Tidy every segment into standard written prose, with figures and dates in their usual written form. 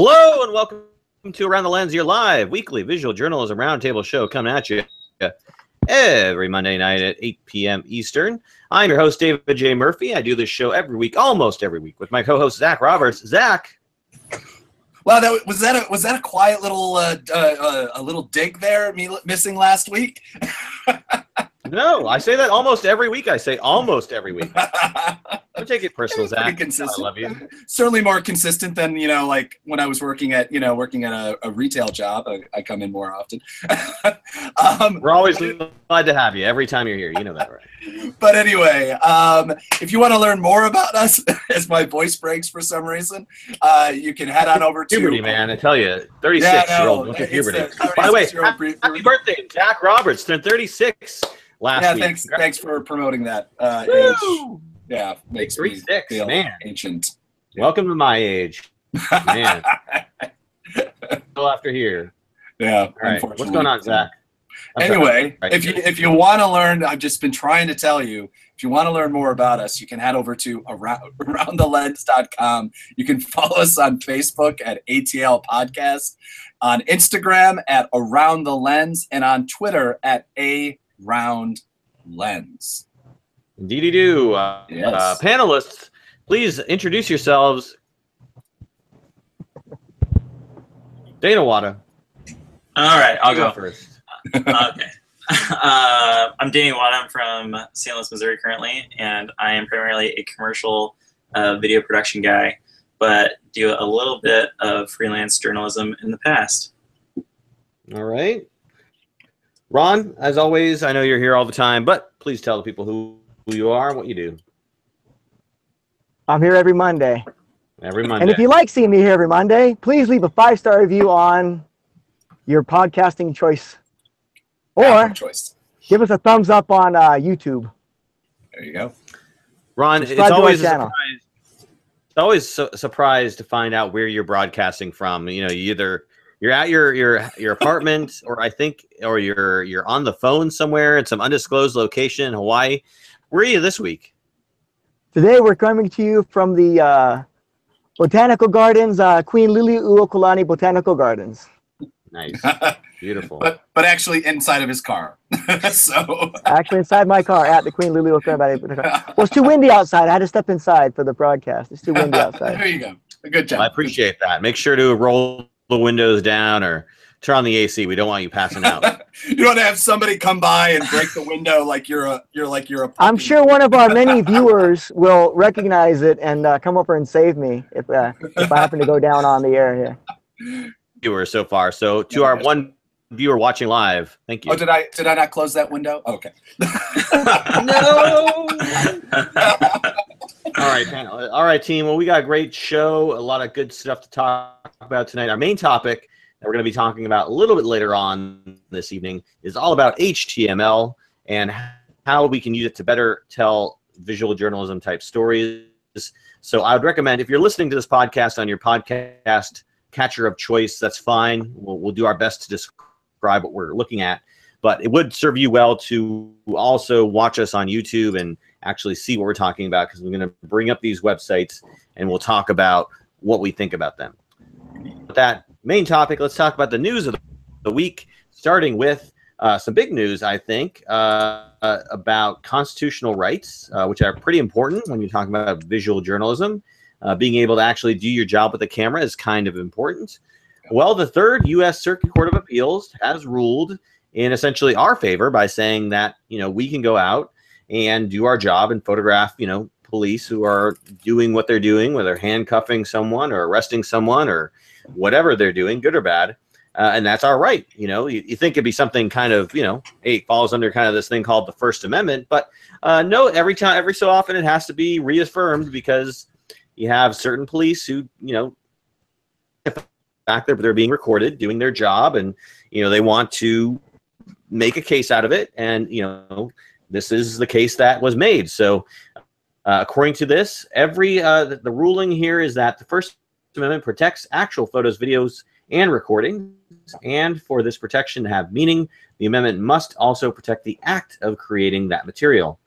Hello and welcome to Around the Lens, your live weekly visual journalism roundtable show coming at you every Monday night at 8 p.m. Eastern. I'm your host, David J. Murphy. I do this show every week, almost every week, with my co-host, Zach Roberts. Zach. Wow, was that a quiet little a little dig there? Me missing last week. No, I say that almost every week. Don't take it personal, Zach. Consistent. I love you. Certainly more consistent than, like when I was working at a retail job. I come in more often. We're always glad to have you every time you're here. You know that, right? But anyway, if you want to learn more about us, as my voice breaks for some reason, you can head on over to puberty, man. I tell you, 36-year-old puberty. By the way, happy birthday, Zach Roberts. Turned 36 last week. Thanks for promoting that age. Yeah, makes me feel man. Ancient. Welcome to my age, man. Still after here. Yeah. All right. What's going on, Zach? Anyway, if you want to learn, I've just been trying to tell you, if you want to learn more about us, you can head over to aroundthelens.com. You can follow us on Facebook at AtL Podcast, on Instagram at Around the Lens, and on Twitter at AroundLens. Indeedy do. Yes. Panelists, please introduce yourselves. Dana Wada. All right, I'll go first. Okay. I'm Danny Watt. I'm from St. Louis, Missouri currently, and I am primarily a commercial video production guy, but do a little bit of freelance journalism in the past. All right. Ron, as always, I know you're here all the time, but please tell the people who you are and what you do. I'm here every Monday. Every Monday. And if you like seeing me here every Monday, please leave a 5-star review on your podcasting choice. Or give us a thumbs up on YouTube. There you go. Ron, it's always a surprise. It's always a surprise to find out where you're broadcasting from. You know, you're at your apartment, or you're on the phone somewhere at some undisclosed location in Hawaii. Where are you this week? Today we're coming to you from the Botanical Gardens, Queen Liliuokalani Botanical Gardens. Nice. Beautiful. But actually inside of his car. So actually inside my car at the Queen Liliuokalani Botanical Gardens. Well, it's too windy outside. I had to step inside for the broadcast. It's too windy outside. There you go. Good job. I appreciate that. Make sure to roll the windows down or turn on the AC. We don't want you passing out. You don't want to have somebody come by and break the window like you're a puppy. I'm sure one of our many viewers will recognize it and come over and save me if I happen to go down on the air here. Viewers so far. So to our one viewer watching live, thank you. Oh, did I not close that window? Okay. No. All right, team. Well, we got a great show. A lot of good stuff to talk about tonight. Our main topic that we're going to be talking about a little bit later on this evening is all about HTML and how we can use it to better tell visual journalism type stories. So I would recommend, if you're listening to this podcast on your podcast catcher of choice, that's fine. We'll do our best to describe what we're looking at, but it would serve you well to also watch us on YouTube and actually see what we're talking about, because we're going to bring up these websites and we'll talk about what we think about them. With that main topic, let's talk about the news of the week, starting with some big news, I think, about constitutional rights, which are pretty important when you're talking about visual journalism. Being able to actually do your job with the camera is kind of important. Well, the Third U.S. Circuit Court of Appeals has ruled in essentially our favor by saying that, we can go out and do our job and photograph, police who are doing what they're doing, whether handcuffing someone or arresting someone or whatever they're doing, good or bad. And that's our right. You think it'd be something kind of, it falls under kind of this thing called the First Amendment. But no, every so often it has to be reaffirmed, because you have certain police who, back there, but they're being recorded doing their job, and, they want to make a case out of it. And, this is the case that was made. So according to this, the ruling here is that the First Amendment protects actual photos, videos, and recordings. And for this protection to have meaning, the amendment must also protect the act of creating that material.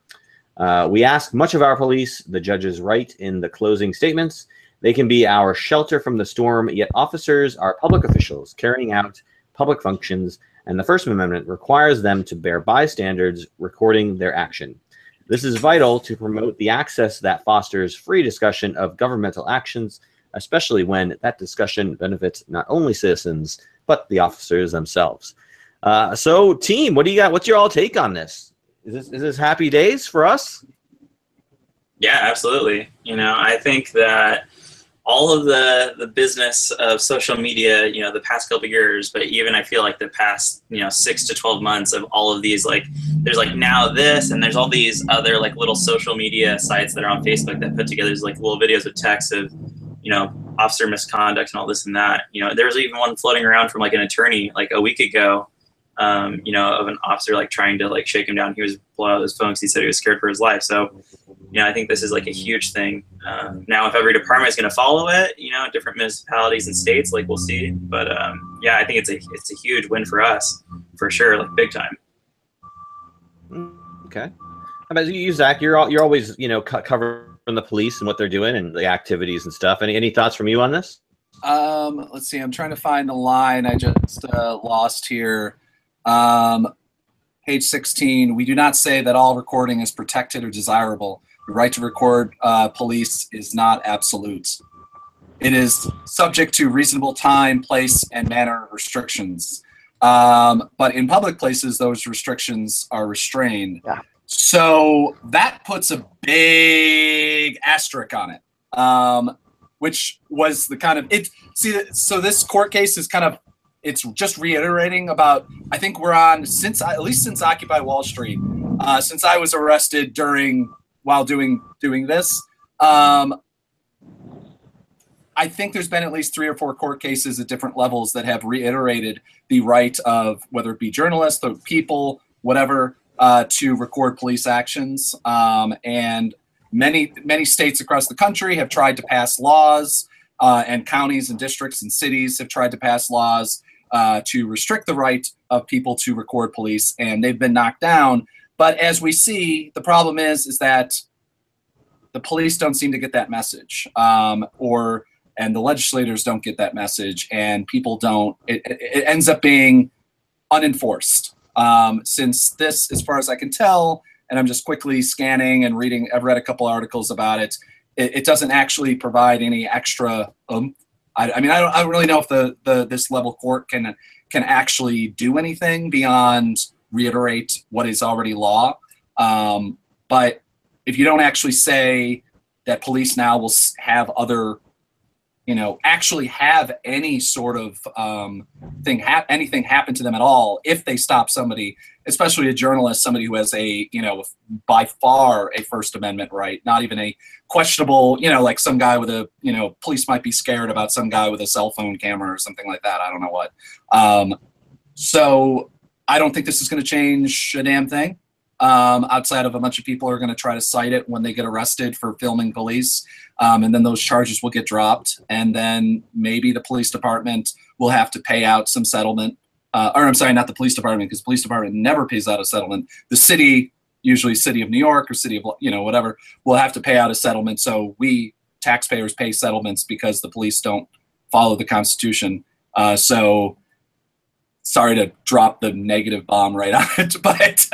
We ask much of our police, the judges write in the closing statements, They can be our shelter from the storm, yet officers are public officials carrying out public functions, and the First Amendment requires them to bear bystanders recording their action. This is vital to promote the access that fosters free discussion of governmental actions, especially when that discussion benefits not only citizens, but the officers themselves. So, team, what do you got? What's your all take on this? Is this happy days for us? Yeah, absolutely. You know, I think that all of the business of social media, you know, the past couple of years, but even I feel like the past, 6 to 12 months of all of these, like, there's like now this, and there's all these other like little social media sites that are on Facebook that put together these like little videos with text of, officer misconduct and all this and that. There was even one floating around from like an attorney like a week ago, of an officer like trying to like shake him down. He was blowing out his phone because he said he was scared for his life. So, I think this is like a huge thing. Now, if every department is going to follow it, different municipalities and states, like we'll see. But yeah, I think it's a huge win for us, for sure, like big time. Okay. How about you, Zach? You're always covering the police and what they're doing and the activities and stuff. Any thoughts from you on this? Let's see. I'm trying to find the line I just lost here. Page 16. We do not say that all recording is protected or desirable. The right to record police is not absolute. It is subject to reasonable time, place, and manner restrictions. But in public places, those restrictions are restrained. Yeah. So that puts a big asterisk on it, which was the kind of it. See, so this court case is kind of, it's just reiterating about, I think we're on at least since Occupy Wall Street, since I was arrested while doing this. I think there's been at least 3 or 4 court cases at different levels that have reiterated the right of, whether it be journalists or people, whatever, to record police actions. And many states across the country have tried to pass laws, and counties and districts and cities have tried to pass laws to restrict the right of people to record police, and they've been knocked down. But as we see, the problem is that the police don't seem to get that message, and the legislators don't get that message, and people don't. It ends up being unenforced. Since this, as far as I can tell, and I'm just quickly scanning and reading, I've read a couple articles about it. It doesn't actually provide any extra. I don't really know if this level court can actually do anything beyond reiterate what is already law. But if you don't actually say that police now will have other, actually have any sort of anything happen to them at all if they stop somebody, especially a journalist, somebody who has a, by far a First Amendment right, not even a questionable, like some guy with a, police might be scared about some guy with a cell phone camera or something like that. I don't know what. So I don't think this is going to change a damn thing. Outside of a bunch of people are going to try to cite it when they get arrested for filming police. And then those charges will get dropped. And then maybe the police department will have to pay out some settlement. Or I'm sorry, not the police department, because the police department never pays out a settlement. The city, usually city of New York or city of, whatever, will have to pay out a settlement. So we taxpayers pay settlements because the police don't follow the Constitution. So sorry to drop the negative bomb right on it, but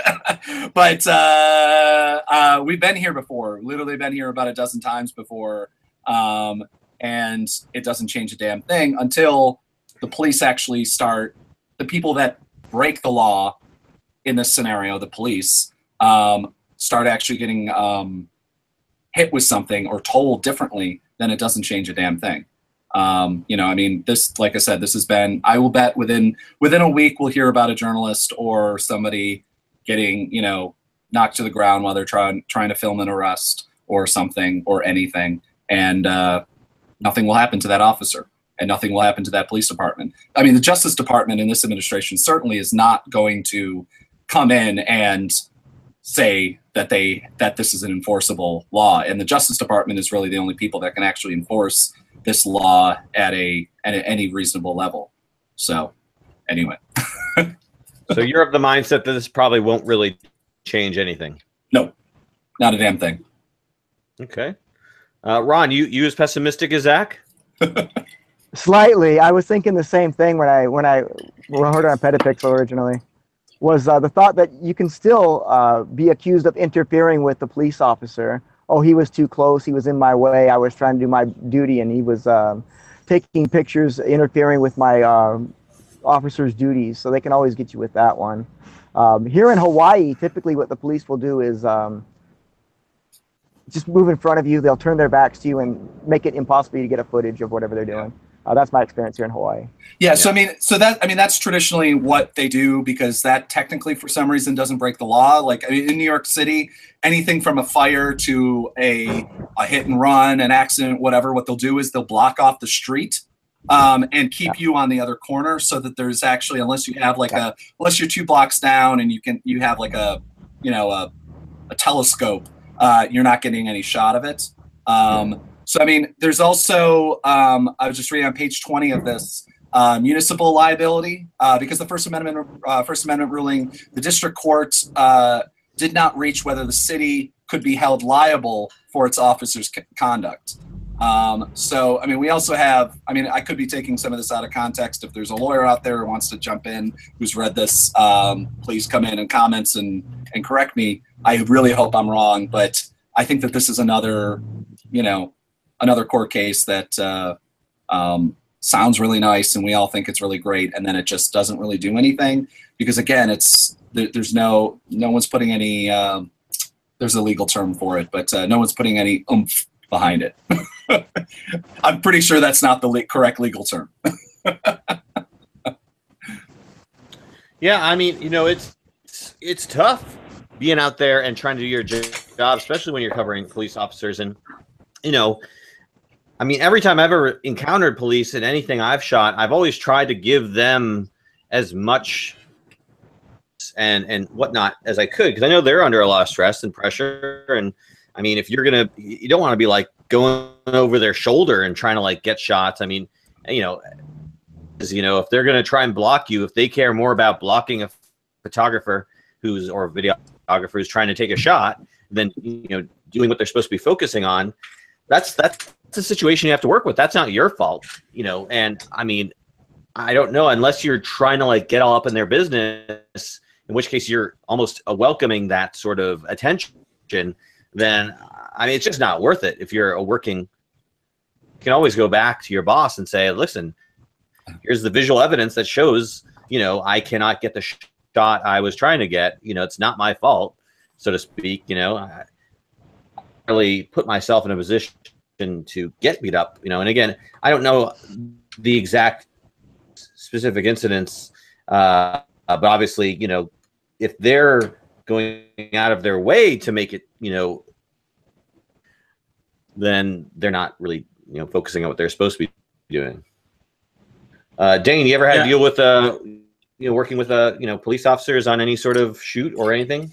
we've been here before, literally been here about a dozen times before, and it doesn't change a damn thing until the police actually start, the people that break the law in this scenario, the police, start actually getting hit with something or told differently, then it doesn't change a damn thing. This, like I said, this has been, I will bet within a week, we'll hear about a journalist or somebody getting, knocked to the ground while they're trying to film an arrest or something or anything. And nothing will happen to that officer and nothing will happen to that police department. I mean, the Justice Department in this administration certainly is not going to come in and say that this is an enforceable law. And the Justice Department is really the only people that can actually enforce this law at any reasonable level. So anyway. So you're of the mindset that this probably won't really change anything? No, not a damn thing. Okay. Ron, you as pessimistic as Zach? Slightly. I was thinking the same thing when I heard on Petapixel originally. Was the thought that you can still be accused of interfering with the police officer. Oh, he was too close. He was in my way. I was trying to do my duty, and he was taking pictures, interfering with my officer's duties. So they can always get you with that one. Here in Hawaii, typically what the police will do is just move in front of you. They'll turn their backs to you and make it impossible for you to get a footage of whatever they're doing. That's my experience here in Hawaii. Yeah, so that's traditionally what they do, because that technically for some reason doesn't break the law. Like in New York City, anything from a fire to a hit and run, an accident, whatever, what they'll do is they'll block off the street and keep you on the other corner, so that there's actually, unless you have unless you're 2 blocks down and you have like a telescope, you're not getting any shot of it. So, there's also, I was just reading on page 20 of this, municipal liability, because the First Amendment ruling, the district court did not reach whether the city could be held liable for its officers' conduct. So, we also have, I could be taking some of this out of context. If there's a lawyer out there who wants to jump in, who's read this, please come in and comments and correct me. I really hope I'm wrong, but I think that this is another court case that sounds really nice, and we all think it's really great, and then it just doesn't really do anything, because again, there's no one's putting any there's a legal term for it, but no one's putting any oomph behind it. I'm pretty sure that's not the correct legal term. Yeah, it's tough being out there and trying to do your job, especially when you're covering police officers. And every time I've ever encountered police in anything I've shot, I've always tried to give them as much and whatnot as I could, because I know they're under a lot of stress and pressure. And if you don't want to be like going over their shoulder and trying to like get shots. If they're going to try and block you, if they care more about blocking a photographer or a videographer who's trying to take a shot than doing what they're supposed to be focusing on, that's the situation you have to work with. That's not your fault, and I don't know, unless you're trying to like get all up in their business, in which case you're almost welcoming that sort of attention, then it's just not worth it. If you're you can always go back to your boss and say, listen, here's the visual evidence that shows, I cannot get the shot I was trying to get. It's not my fault, so to speak. I really put myself in a position to get beat up, and again, I don't know the exact specific incidents, but obviously, if they're going out of their way to make it, then they're not really, focusing on what they're supposed to be doing. Dane, you ever had to deal with, working with, police officers on any sort of shoot or anything?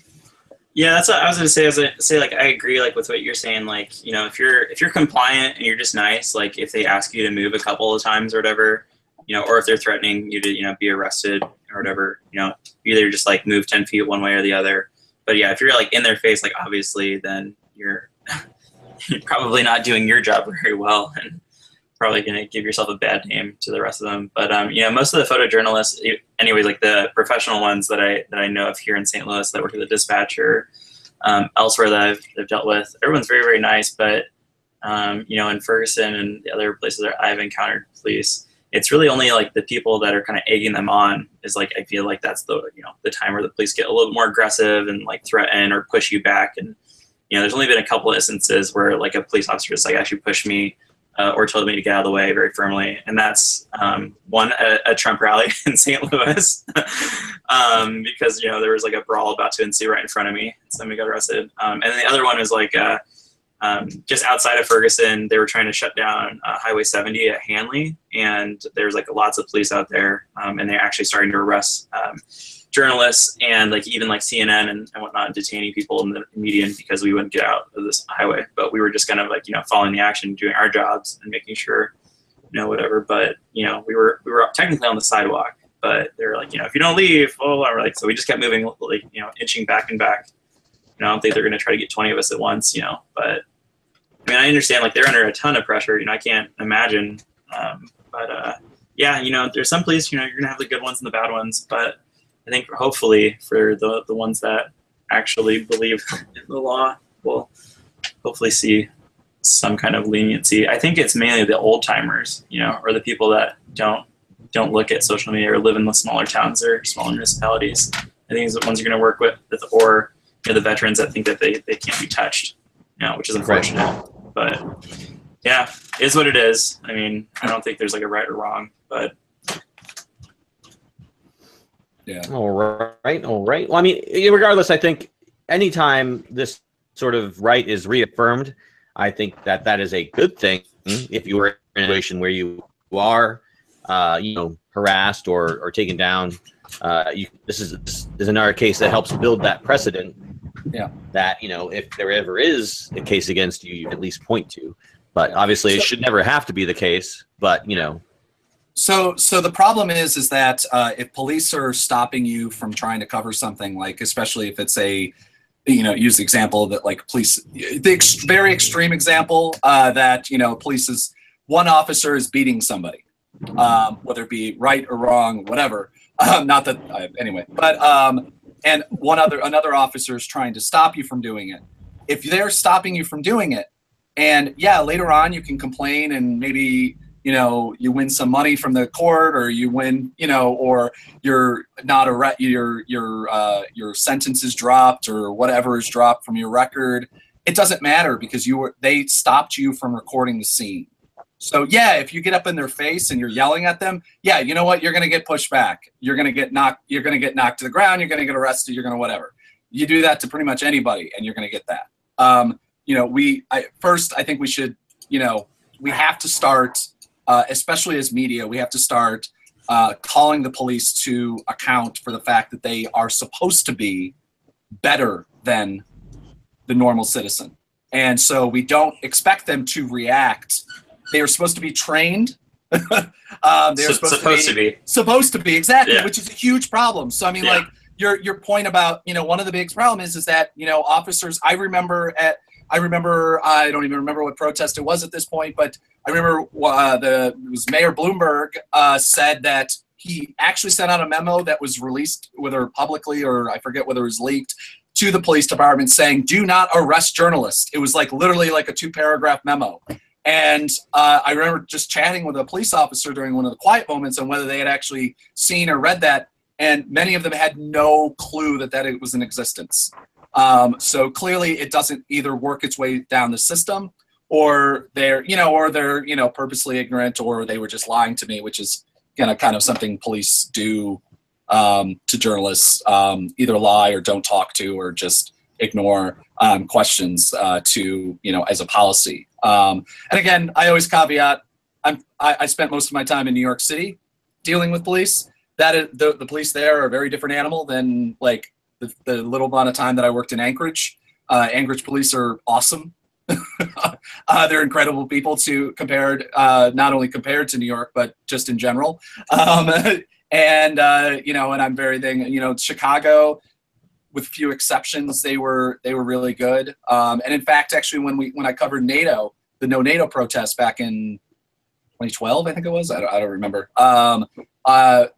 Yeah, that's what I was going to say. I agree, with what you're saying. If you're compliant and you're just nice, if they ask you to move a couple of times or whatever, or if they're threatening you to, be arrested or whatever, you either just move 10 feet one way or the other. But yeah, if you're in their face, obviously, then you're probably not doing your job very well, and probably going to give yourself a bad name to the rest of them. But most of the photojournalists, anyways, the professional ones that I know of here in St. Louis that work at the Dispatch or elsewhere that I've dealt with, everyone's very, very nice. But in Ferguson and the other places that I've encountered police, it's really only the people that are kind of egging them on is I feel that's the the time where the police get a little bit more aggressive and threaten or push you back. And there's only been a couple of instances where a police officer just actually pushed me or told me to get out of the way very firmly, and that's one a Trump rally in St. Louis because there was a brawl about to ensue right in front of me, and somebody got arrested. And then the other one was just outside of Ferguson, they were trying to shut down Highway 70 at Hanley, and there's lots of police out there, and they're actually starting to arrest journalists and even CNN and whatnot, detaining people in the median because we wouldn't get out of this highway. But we were just kind of following the action, doing our jobs and making sure, whatever. But we were technically on the sidewalk, but they were if you don't leave, we're so we just kept moving, inching back and back. I don't think they're going to try to get 20 of us at once, but I mean, I understand like they're under a ton of pressure. You know, I can't imagine. Yeah, you know, there's some police. You know, you're gonna have the good ones and the bad ones, but I think hopefully for the ones that actually believe in the law, we'll hopefully see some kind of leniency. I think it's mainly the old timers, you know, or the people that don't look at social media or live in the smaller towns or smaller municipalities. I think it's the ones you're going to work with, or you know, the veterans that think that they can't be touched, you know, which is unfortunate. Right. But yeah, it is what it is. I mean, I don't think there's like a right or wrong, but yeah. All right. Well, I mean, regardless, I think anytime this sort of right is reaffirmed, I think that is a good thing. If you were in a situation where you are, you know, harassed or taken down, this is another case that helps build that precedent. Yeah. That, you know, if there ever is a case against you, you can at least point to. But obviously, it should never have to be the case. But you know. So the problem is that if police are stopping you from trying to cover something, like especially if it's a, you know, use the example that like police, the very extreme example that, you know, one officer is beating somebody, whether it be right or wrong, whatever. Not that anyway, but and another officer is trying to stop you from doing it. If they're stopping you from doing it, and yeah, later on you can complain and maybe, you know, you win some money from the court, or you win, you know, or you're not your sentence is dropped or whatever is dropped from your record. It doesn't matter because they stopped you from recording the scene. So yeah, if you get up in their face and you're yelling at them, yeah, you know what? You're going to get pushed back. You're going to get knocked. You're going to get knocked to the ground. You're going to get arrested. You're going to whatever. You do that to pretty much anybody, and you're going to get that. You know, I think we should, you know, we have to start, especially as media, we have to start calling the police to account for the fact that they are supposed to be better than the normal citizen. And so we don't expect them to react. They are supposed to be trained. They're supposed to be, exactly, yeah. Which is a huge problem. So I mean, yeah. Like your point about, you know, one of the biggest problems is that, you know, officers. I remember I don't even remember what protest it was at this point, but I remember it was Mayor Bloomberg said that he actually sent out a memo that was released, whether publicly or I forget whether it was leaked, to the police department saying, "Do not arrest journalists." It was like literally like a 2-paragraph memo. And I remember just chatting with a police officer during one of the quiet moments on whether they had actually seen or read that, and many of them had no clue that it was in existence. So clearly, it doesn't either work its way down the system, or they're purposely ignorant, or they were just lying to me, which is, you know, kind of something police do to journalists, either lie or don't talk to, or just ignore questions to, you know, as a policy. And again, I always caveat, I spent most of my time in New York City dealing with police. The police there are a very different animal than like the little amount of time that I worked in Anchorage. Anchorage police are awesome. They're incredible people not only compared to New York, but just in general. And I'm Chicago, with a few exceptions, they were really good. And in fact, actually, when I covered NATO, the No NATO protest back in 2012, I think it was, I don't remember.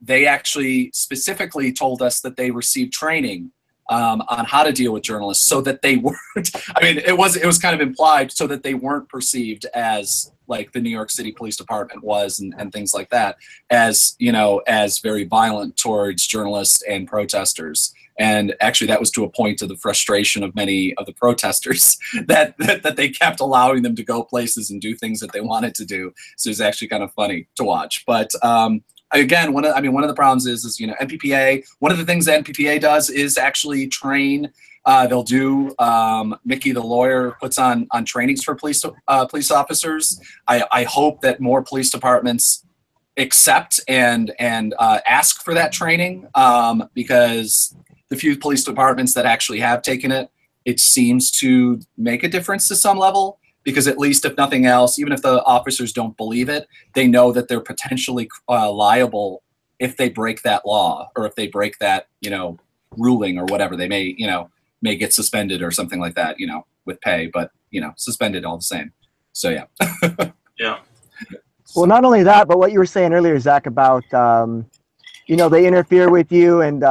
They actually specifically told us that they received training on how to deal with journalists, so that they weren't. I mean, it was kind of implied, so that they weren't perceived as like the New York City Police Department was, and things like that, as, you know, as very violent towards journalists and protesters. And actually, that was to a point of the frustration of many of the protesters that they kept allowing them to go places and do things that they wanted to do. So it's actually kind of funny to watch. But again, one of the problems is, you know, NPPA. One of the things that NPPA does is actually train. They'll do. Mickey, the lawyer, puts on trainings for police officers. I hope that more police departments accept and ask for that training, because the few police departments that actually have taken it, it seems to make a difference to some level, because at least if nothing else, even if the officers don't believe it, they know that they're potentially liable if they break that law, or if they break that, you know, ruling or whatever. They may get suspended or something like that, you know, with pay, but, you know, suspended all the same. So yeah. Yeah. Well, not only that, but what you were saying earlier, Zach, about you know, they interfere with you and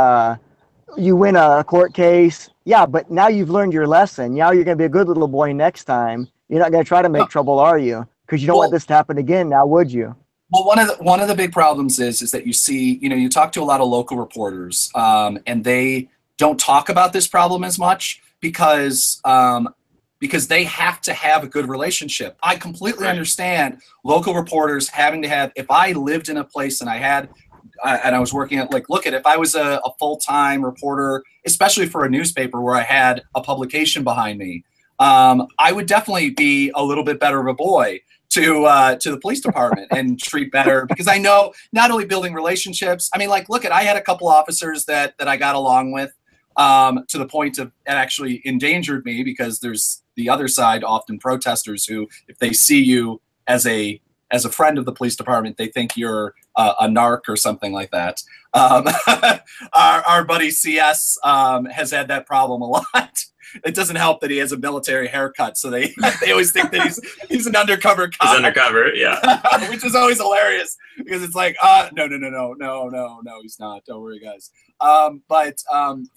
you win a court case. Yeah, but now you've learned your lesson. Now you're going to be a good little boy next time. You're not going to try to make trouble, are you? Because you don't want this to happen again. Now, would you? Well, one of the big problems is that you see, you know, you talk to a lot of local reporters, and they don't talk about this problem as much because they have to have a good relationship. I completely understand local reporters having to have. If I lived in a place and I was working at, like, look at, if I was a full-time reporter, especially for a newspaper where I had a publication behind me, I would definitely be a little bit better of a boy to the police department and treat better, because I know not only building relationships. I mean, like, look at, I had a couple officers that I got along with, to the point of it actually endangered me, because there's the other side, often protesters, who, if they see you as a friend of the police department, they think you're a narc or something like that. Our buddy CS has had that problem a lot. It doesn't help that he has a military haircut, so they always think that he's an undercover cop. He's undercover, yeah. Which is always hilarious, because it's like, no, he's not. Don't worry, guys. You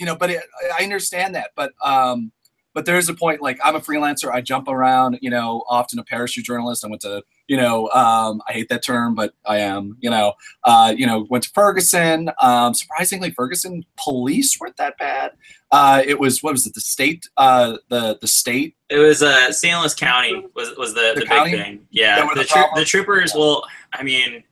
know, I understand that, but there's a point, like, I'm a freelancer. I jump around, you know, often a parachute journalist. I went to, you know, I hate that term, but I am, you know, went to Ferguson. Surprisingly, Ferguson police weren't that bad. It was, what was it? The state, the state. It was St. Louis County was the big thing. Yeah, the troopers. Well, I mean,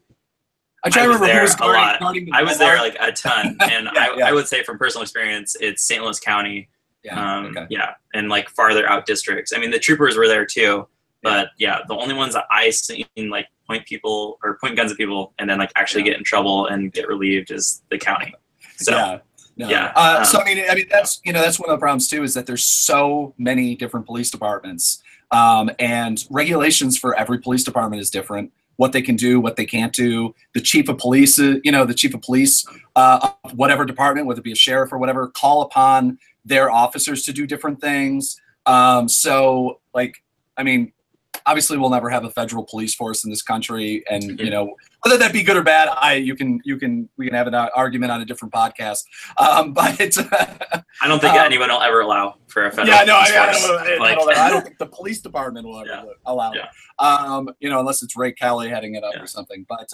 I try to remember who was guarding I was there like a ton, and I would say from personal experience, it's St. Louis County. Yeah, and like farther out districts. I mean, the troopers were there too, but yeah, the only ones that I seen like point guns at people and then like actually get in trouble and get relieved is the county. So so I mean that's, you know, that's one of the problems too, is that there's so many different police departments, and regulations for every police department is different. What they can do, what they can't do. The chief of police, whatever department, whether it be a sheriff or whatever, call upon their officers to do different things. So, like, I mean, obviously we'll never have a federal police force in this country, and you know, whether that be good or bad, we can have an argument on a different podcast. But I don't think anyone will ever allow for a federal police force. I don't think the police department will ever allow it. You know, unless it's Ray Kelly heading it up or something. But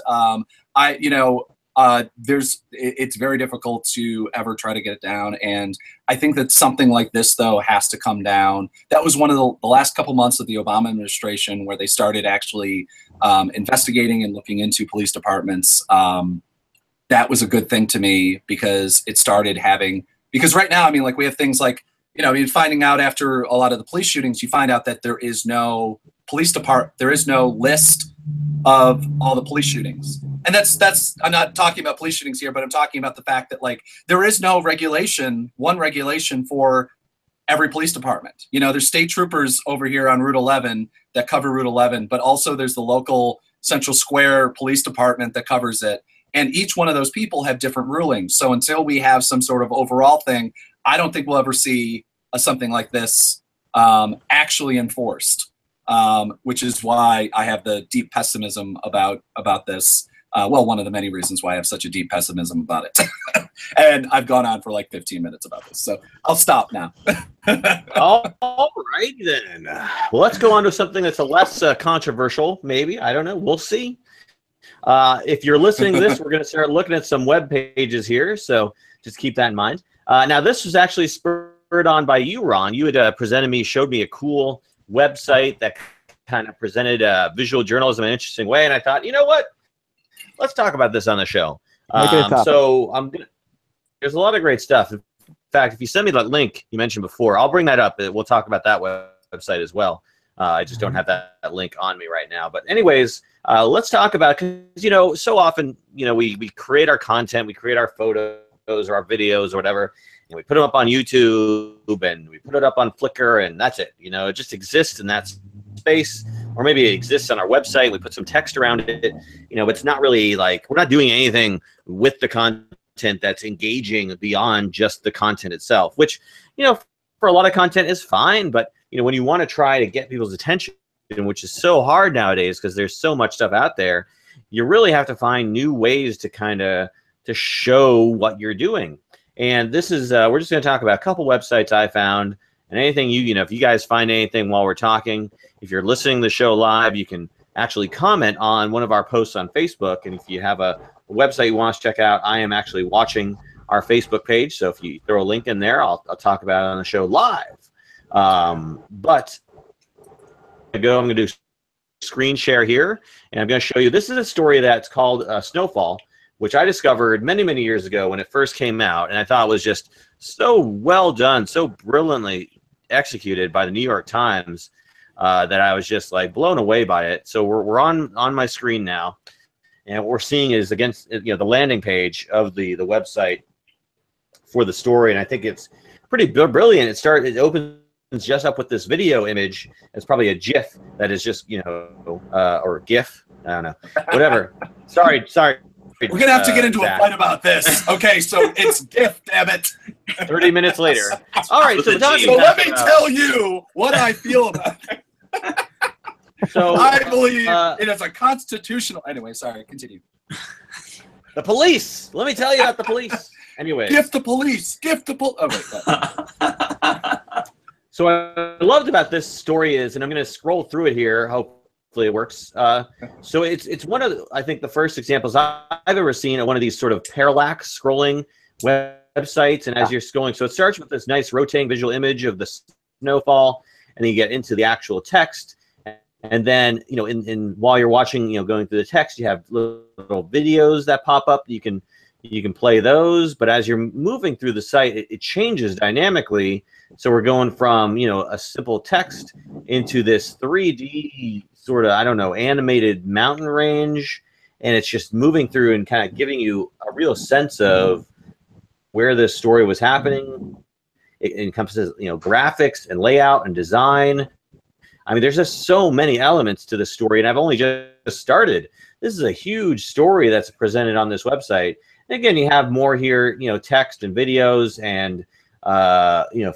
it's very difficult to ever try to get it down, and I think that something like this, though, has to come down. That was one of the last couple months of the Obama administration where they started actually investigating and looking into police departments. That was a good thing to me, because it started having, because right now, I mean, like, we have things like, you know, I mean, finding out after a lot of the police shootings, you find out that there is no there is no list of all the police shootings. And that's I'm not talking about police shootings here, but I'm talking about the fact that, like, there is no one regulation for every police department. You know, there's state troopers over here on Route 11 that cover Route 11, but also there's the local Central Square Police Department that covers it. And each one of those people have different rulings. So until we have some sort of overall thing, I don't think we'll ever see something like this actually enforced. Which is why I have the deep pessimism about this. Well, one of the many reasons why I have such a deep pessimism about it. And I've gone on for like 15 minutes about this, so I'll stop now. All right, then. Well, let's go on to something that's a less controversial, maybe. I don't know. We'll see. If you're listening to this, we're going to start looking at some web pages here, so just keep that in mind. Now, this was actually spurred on by you, Ron. You had showed me a cool website that kind of presented visual journalism in an interesting way, and I thought, you know what? Let's talk about this on the show. So there's a lot of great stuff. In fact, if you send me that link you mentioned before, I'll bring that up. We'll talk about that website as well. I just don't have that link on me right now. But anyways, let's talk about, because, you know, so often, you know, we create our content, we create our photos or our videos or whatever, and we put them up on YouTube and we put it up on Flickr, and that's it. You know, it just exists in that space, or maybe it exists on our website. We put some text around it. You know, it's not really like, we're not doing anything with the content that's engaging beyond just the content itself, which, you know, for a lot of content is fine. But, you know, when you want to try to get people's attention, which is so hard nowadays because there's so much stuff out there, you really have to find new ways to kind of to show what you're doing. And this is we're just going to talk about a couple websites I found, and anything you know, if you guys find anything while we're talking, if you're listening to the show live, you can actually comment on one of our posts on Facebook. And if you have a website you want us to check out, I am actually watching our Facebook page. So if you throw a link in there, I'll talk about it on the show live. But I'm going to do screen share here, and I'm going to show you. This is a story that's called Snowfall, which I discovered many, many years ago when it first came out, and I thought it was just so well done, so brilliantly executed by the New York Times that I was just like blown away by it. So we're on my screen now, and what we're seeing is against the landing page of the website for the story, and I think it's pretty brilliant. It opens just up with this video image. It's probably a GIF that is just or GIF. I don't know, whatever. Sorry. We're gonna have to get into a fight about this. Okay, so it's GIF, damn it. 30 minutes later. All right, so let me tell you what I feel about it. So I believe it is a constitutional. Anyway, sorry. Continue. The police. Let me tell you about the police. Anyway. Gift the police. Gift the police. Oh wait. So what I loved about this story is, and I'm going to scroll through it here. Hopefully it works. So it's one of I think the first examples I've ever seen of one of these sort of parallax scrolling websites. And as you're scrolling, so it starts with this nice rotating visual image of the snowfall, and then you get into the actual text. And then, while you're watching, going through the text, you have little videos that pop up. You can play those, but as you're moving through the site, it changes dynamically. So we're going from, a simple text into this 3D sort of, animated mountain range. And it's just moving through and kind of giving you a real sense of where this story was happening. It encompasses, graphics and layout and design. I mean, there's just so many elements to the story, and I've only just started. This is a huge story that's presented on this website. And again, you have more here, text and videos and,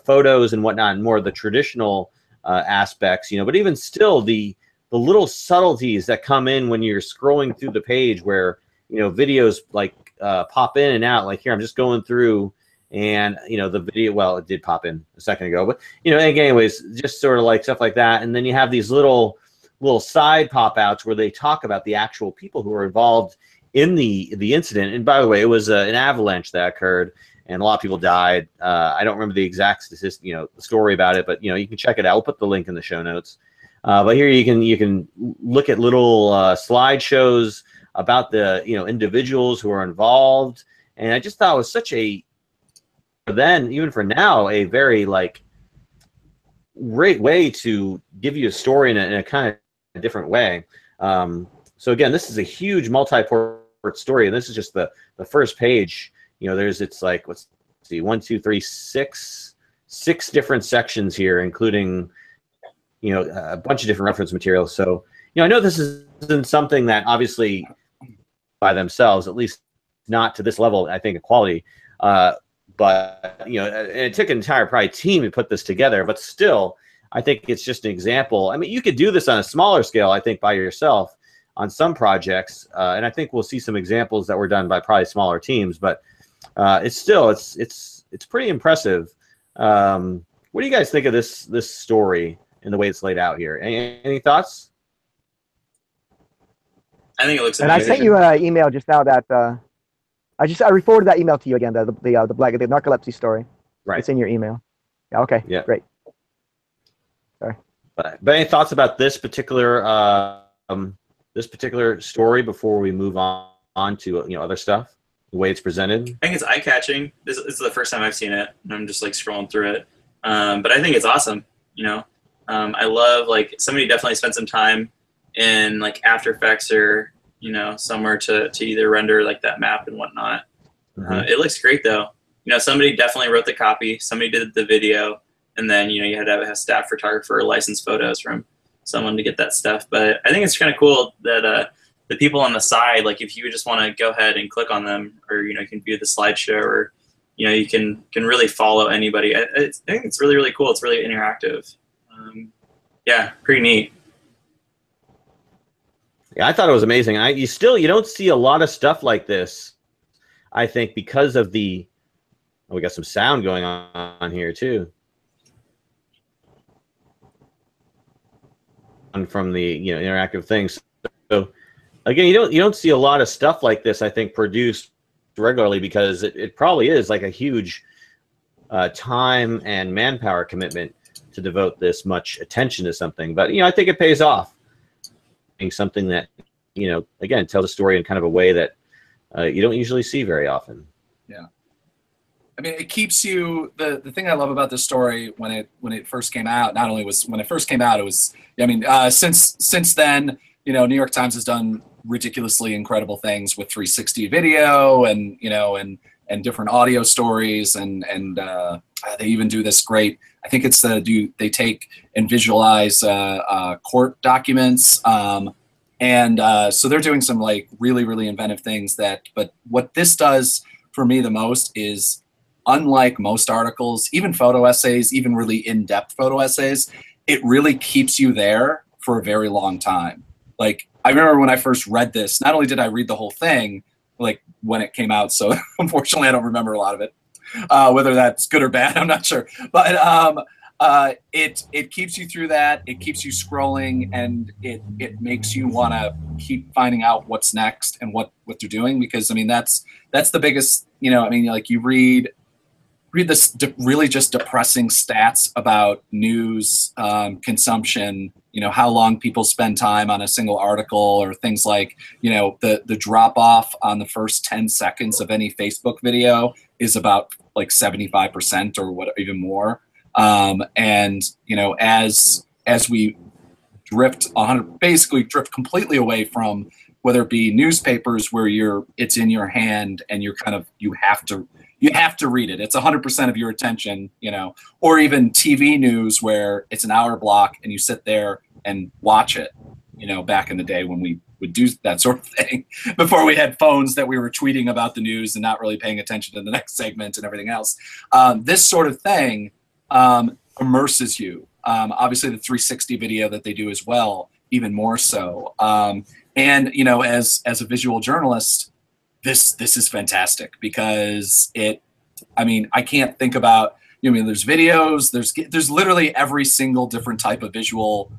photos and whatnot, and more of the traditional aspects, but even still the little subtleties that come in when you're scrolling through the page where, videos like pop in and out. Like here, I'm just going through, and the video, well, it did pop in a second ago, but anyways, just sort of like stuff like that. And then you have these little side pop outs where they talk about the actual people who were involved in the incident. And by the way, it was an avalanche that occurred, and a lot of people died. I don't remember the exact the story about it, but you can check it out. We'll put the link in the show notes. But here you can look at little slideshows about the individuals who are involved, and I just thought it was such a, then even for now, a very great way to give you a story in a kind of different way. So again, this is a huge multi-port story, and this is just the first page. It's like, let's see, 1, 2, 3, 6 different sections here, including a bunch of different reference materials. So I know this isn't something that obviously by themselves, at least not to this level, I think, of quality. But it took an entire probably team to put this together. But still, I think it's just an example. I mean, you could do this on a smaller scale, I think, by yourself on some projects, and I think we'll see some examples that were done by probably smaller teams. But it's still it's pretty impressive. What do you guys think of this story and the way it's laid out here? Any thoughts? I think it looks amazing. And I sent you an email just now that I re-forwarded that email to you again. The narcolepsy story. Right. It's in your email. Yeah. Okay. Yeah. Great. Sorry. But any thoughts about this particular story before we move on to other stuff? The way it's presented. I think it's eye-catching. This is the first time I've seen it, and I'm just scrolling through it. But I think it's awesome. I love somebody definitely spent some time in After Effects or somewhere to either render that map and whatnot. Mm-hmm. It looks great though. Somebody definitely wrote the copy, somebody did the video, and then you had to have a staff photographer or licensed photos from someone to get that stuff. But I think it's kind of cool that the people on the side, if you just want to go ahead and click on them, or you can view the slideshow, or you can really follow anybody. I think it's really, really cool. It's really interactive. Yeah, pretty neat. Yeah, I thought it was amazing. You don't see a lot of stuff like this, I think, because of the. Oh, we got some sound going on here too. From the interactive things. So again, you don't see a lot of stuff like this, I think, produced regularly, because it probably is like a huge time and manpower commitment to devote this much attention to something. But I think it pays off. Being something that again, tells a story in kind of a way that you don't usually see very often. Yeah. I mean, it keeps you. The thing I love about this story when it first came out, not only was when it first came out, it was. I mean, since then, New York Times has done ridiculously incredible things with 360 video and and different audio stories, and they even do this great. I think it's they take and visualize court documents, and so they're doing some like really inventive things. But what this does for me the most is, unlike most articles, even photo essays, even really in-depth photo essays, it really keeps you there for a very long time. Like, I remember when I first read this, not only did I read the whole thing, like when it came out, so unfortunately I don't remember a lot of it. Whether that's good or bad, I'm not sure. But it keeps you through that. It keeps you scrolling, and it makes you want to keep finding out what's next and what they're doing, because I mean that's the biggest. I mean, like, you read this really just depressing stats about news consumption, how long people spend time on a single article, or things like, the drop off on the first 10 seconds of any Facebook video is about like 75% or what, even more. And, as we basically drift completely away from, whether it be newspapers where it's in your hand and you have to read it. It's 100% of your attention, or even TV news where it's an hour block and you sit there and watch it, back in the day when we would do that sort of thing, before we had phones that we were tweeting about the news and not really paying attention to the next segment and everything else. This sort of thing immerses you. Obviously the 360 video that they do as well, even more so. And, as a visual journalist, this is fantastic, because I can't think about, there's videos, there's literally every single different type of visual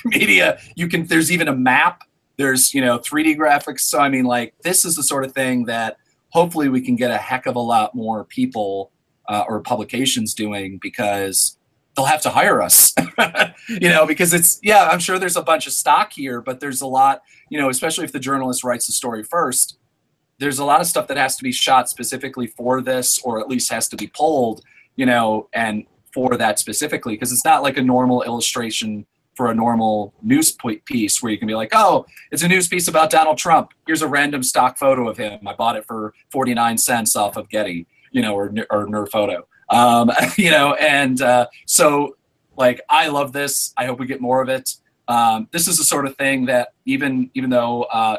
media. There's even a map, there's, 3D graphics. So, I mean, like, this is the sort of thing that hopefully we can get a heck of a lot more people or publications doing, because they'll have to hire us, because I'm sure there's a bunch of stock here, but there's a lot, especially if the journalist writes the story first, there's a lot of stuff that has to be shot specifically for this, or at least has to be pulled, and for that specifically, because it's not like a normal illustration for a normal news piece where you can be like, oh, it's a news piece about Donald Trump. Here's a random stock photo of him. I bought it for 49 cents off of Getty, or Nerd Photo. So, like, I love this. I hope we get more of it. This is the sort of thing that even though, I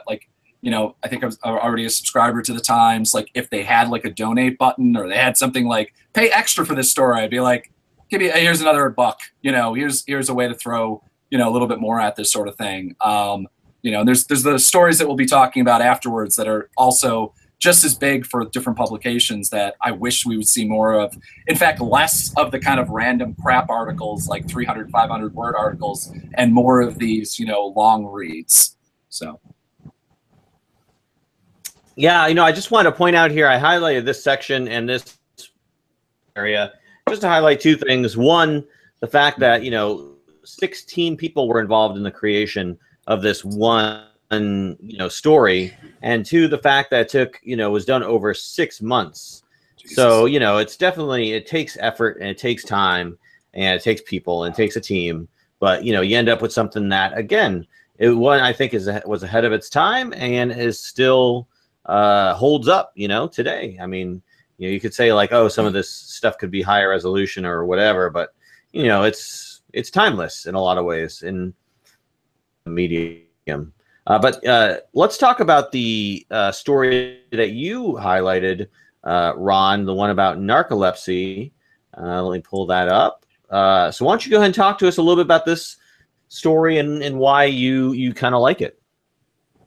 think I was already a subscriber to the Times, like, if they had like a donate button, or they had something like pay extra for this story, I'd be like, here's another $1. Here's a way to throw, a little bit more at this sort of thing. And there's the stories that we'll be talking about afterwards that are also just as big for different publications that I wish we would see more of. In fact, less of the kind of random crap articles, like 300, 500 word articles, and more of these, long reads. So. Yeah, I just wanted to point out here, I highlighted this section and this area just to highlight two things. One, the fact that, 16 people were involved in the creation of this one, story, and two, the fact that it took, was done over 6 months. Jesus. So, it's definitely, it takes effort, and it takes time, and it takes people, and it takes a team. But, you end up with something that, again, I think was ahead of its time, and is still holds up, today. I mean, you could say like, oh, some of this stuff could be higher resolution or whatever, but it's timeless in a lot of ways in the medium. But let's talk about the story that you highlighted, Ron, the one about narcolepsy. Let me pull that up. So why don't you go ahead and talk to us a little bit about this story and why you kind of like it?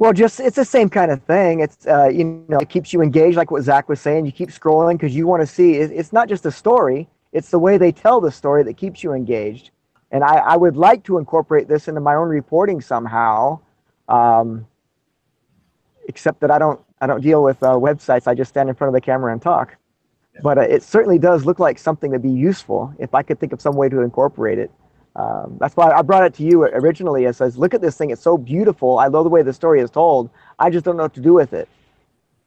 Well, just it's the same kind of thing. It's you know, it keeps you engaged, like what Zach was saying. You keep scrolling because you want to see. It's not just a story; it's the way they tell the story that keeps you engaged. And I would like to incorporate this into my own reporting somehow, except that I don't deal with websites. I just stand in front of the camera and talk. But it certainly does look like something that'd be useful if I could think of some way to incorporate it. That's why I brought it to you originally. It says, look at this thing. It's so beautiful. I love the way the story is told. I just don't know what to do with it.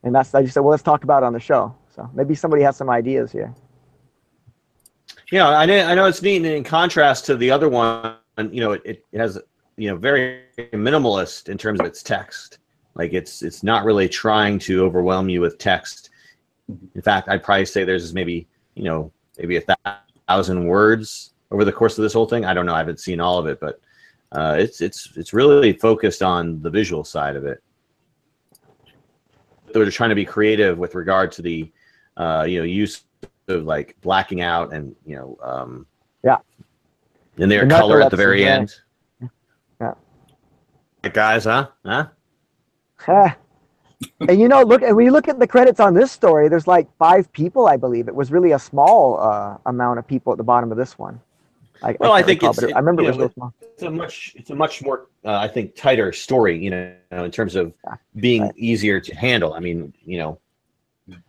And I just said, well, let's talk about it on the show. So maybe somebody has some ideas here. Yeah, I know it's neat. And in contrast to the other one, you know, it has, you know, very minimalist in terms of its text. Like it's not really trying to overwhelm you with text. In fact, I'd probably say there's maybe, you know, maybe 1,000 words over the course of this whole thing. I don't know. I haven't seen all of it, but it's really focused on the visual side of it. They're trying to be creative with regard to the, you know, use of like blacking out and, you know, yeah, and their color at the very end. Yeah. Guys, huh? And you know, when you look at the credits on this story, there's like 5 people, I believe. It was really a small amount of people at the bottom of this one. I think recall, I remember it was so small. It's a much more I think tighter story, you know, in terms of being easier to handle. I mean, you know,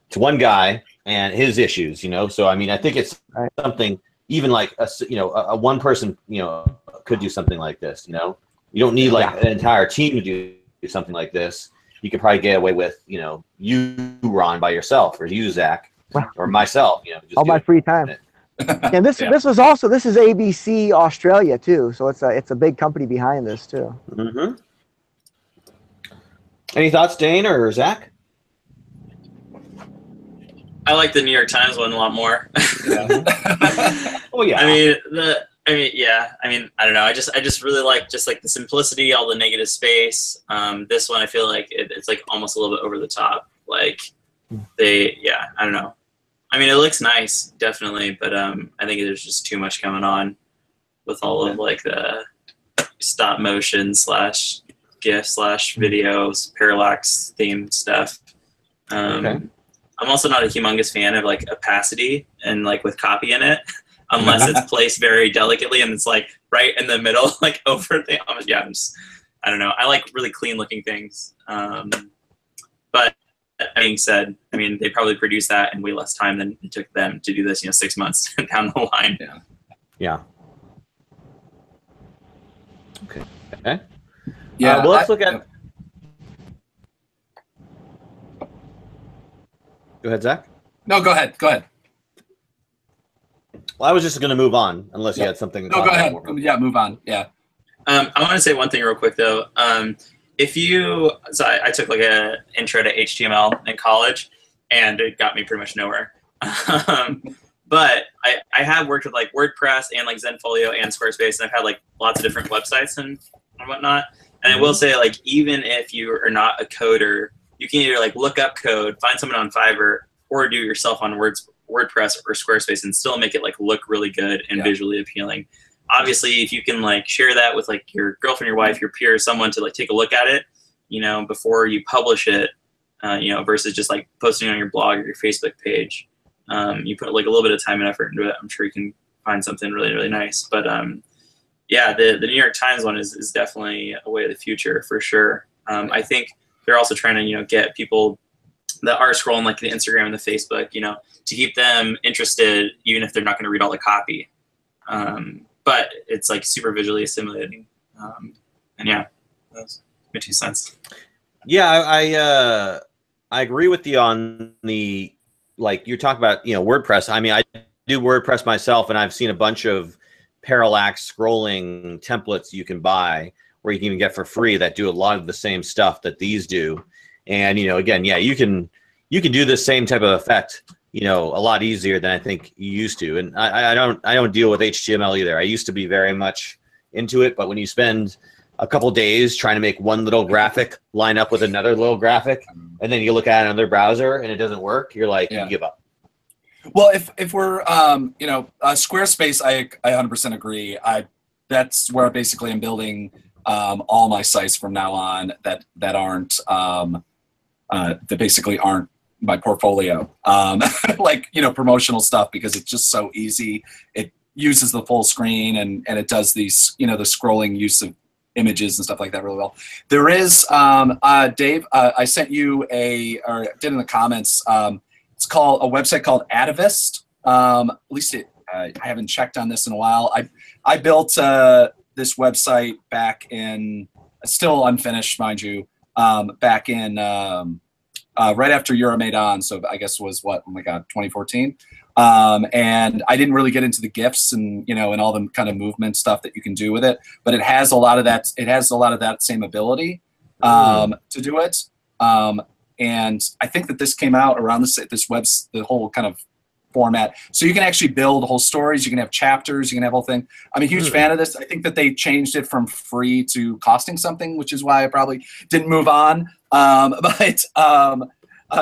it's one guy and his issues, you know. So I mean, I think it's something even like a one person, you know, could do something like this. You know, you don't need like an entire team to do something like this. You could probably get away with, you know, you, Ron, by yourself, or you, Zach, or myself, you know, just all my free time. And this is ABC Australia too, so it's a big company behind this too. Mm-hmm. Any thoughts, Dane or Zach? I like the New York Times one a lot more. Oh yeah. I don't know. I just really like the simplicity, all the negative space. This one, I feel like it's like almost a little bit over the top. Like I don't know. I mean, it looks nice, definitely, but I think there's just too much going on with all of like the stop motion / GIF / videos, parallax theme stuff. I'm also not a humongous fan of like opacity and like with copy in it. Unless it's placed very delicately and it's like right in the middle, like over the, I don't know. I like really clean looking things. But that being said, I mean, they probably produced that in way less time than it took them to do this, 6 months down the line. Yeah. Okay. Yeah. Well, let's look at. Go ahead, Zach. No, go ahead. Well, I was just going to move on, unless you had something to talk go ahead. about. Yeah, move on. Yeah. I want to say one thing real quick, though. I took like a intro to HTML in college, and it got me pretty much nowhere. But I have worked with like WordPress and like Zenfolio and Squarespace, and I've had like lots of different websites and whatnot. And I will say, like, even if you are not a coder, you can either like look up code, find someone on Fiverr, or do it yourself on WordPress or Squarespace and still make it like look really good and visually appealing. Obviously, if you can like share that with like your girlfriend, your wife, your peer, someone to like take a look at it, before you publish it, versus just like posting on your blog or your Facebook page, you put like a little bit of time and effort into it. I'm sure you can find something really, really nice. But the New York Times one is definitely a way of the future for sure. I think they're also trying to, get people that are scrolling like the Instagram and the Facebook, to keep them interested, even if they're not going to read all the copy. But it's like super visually assimilating. That's my 2 cents. Yeah, I agree with you on the, like you're talking about, WordPress. I mean, I do WordPress myself, and I've seen a bunch of parallax scrolling templates you can buy, or you can even get for free, that do a lot of the same stuff that these do. And again, you can do the same type of effect, a lot easier than I think you used to. And I don't deal with HTML either. I used to be very much into it, but when you spend a couple days trying to make one little graphic line up with another little graphic, and then you look at another browser and it doesn't work, you're like, you give up. Well, if we're Squarespace, I 100% agree. That's where basically I'm building all my sites from now on that aren't that basically aren't my portfolio, like, you know, promotional stuff, because it's just so easy. It uses the full screen, and it does these, you know, the scrolling use of images and stuff like that really well. There is, Dave, I sent you or did in the comments, it's called a website called Atavist. At least I haven't checked on this in a while. I built this website back in, still unfinished, mind you, back in right after Euromaidan, so I guess was what, oh my God, 2014. And I didn't really get into the GIFs and, you know, and all the kind of movement stuff that you can do with it, but it has a lot of that. It has a lot of that same ability to do it. And I think that this came out around the whole kind of format. So you can actually build whole stories. You can have chapters. You can have whole thing. I'm a huge fan of this. I think that they changed it from free to costing something, which is why I probably didn't move on.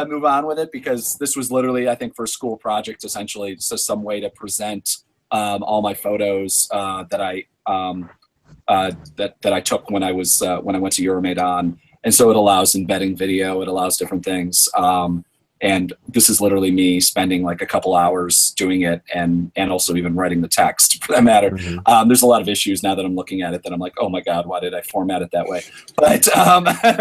Move on with it, because this was literally, I think, for a school project, essentially, just some way to present all my photos that I took when I went to Euromaidan. And so it allows embedding video. It allows different things. And this is literally me spending like a couple hours doing it, and also even writing the text, for that matter. Mm-hmm. There's a lot of issues now that I'm looking at it that I'm like, oh my God, why did I format it that way? But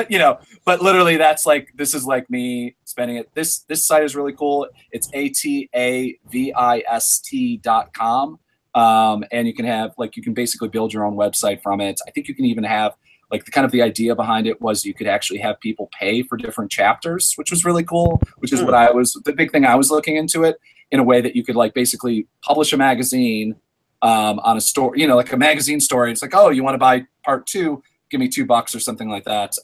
you know, but literally this is like me spending it. This site is really cool. It's AtLavist.com. And you can basically build your own website from it. I think you can even have, like, the idea behind it was you could actually have people pay for different chapters, which was really cool, which is the big thing I was looking into it, in a way that you could, like, basically publish a magazine on a story, you know, like a magazine story. It's like, oh, you want to buy part 2, give me $2 or something like that.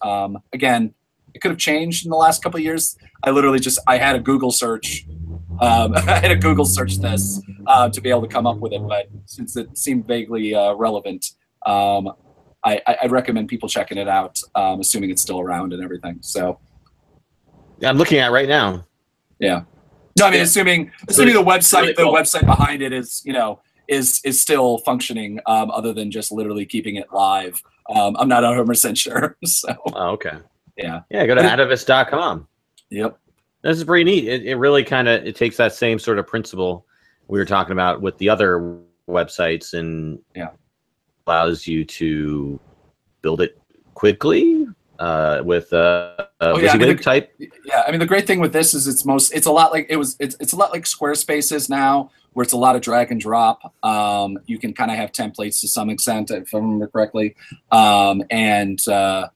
Again, it could have changed in the last couple of years. I had a Google search. I had a Google search this to be able to come up with it, but since it seemed vaguely relevant, I'd recommend people checking it out, assuming it's still around and everything. So, yeah, I'm looking at it right now. Yeah, no, I mean, assuming the website, really cool. The website behind it is, you know, is still functioning, other than just literally keeping it live. I'm not 100% sure. So, okay, yeah, go to atavist.com. Yep, this is pretty neat. It really it takes that same sort of principle we were talking about with the other websites, and allows you to build it quickly with WYSIWYG type. Yeah, I mean, the great thing with this is it's a lot like it's a lot like Squarespace's now, where it's a lot of drag and drop. You can kind of have templates to some extent, if I remember correctly, and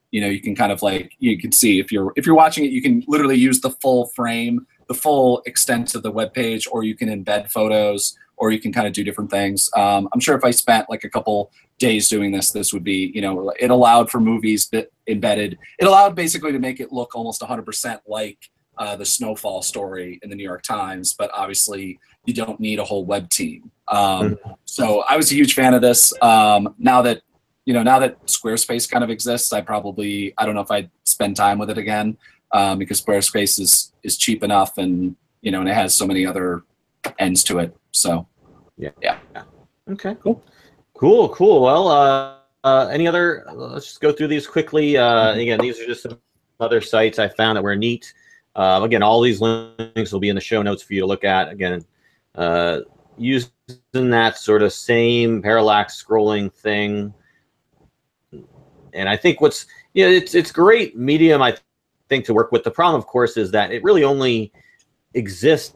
you know, you can kind of, like, you can see if you're watching it, you can literally use the full frame, the full extent of the web page, or you can embed photos, or you can kind of do different things. I'm sure if I spent like a couple days doing this would be, you know, it allowed for movies that embedded. It allowed basically to make it look almost 100% like the Snowfall story in the New York Times, but obviously you don't need a whole web team. So I was a huge fan of this. Now that Squarespace kind of exists, I don't know if I'd spend time with it again, because Squarespace is cheap enough, and, you know, and it has so many other ends to it. So yeah. Okay, cool. Well, any other? Let's just go through these quickly. Again, these are just some other sites I found that were neat. Again, all these links will be in the show notes for you to look at. Again, using that sort of same parallax scrolling thing, and I think it's great medium, I think, to work with. The problem, of course, is that it really only exists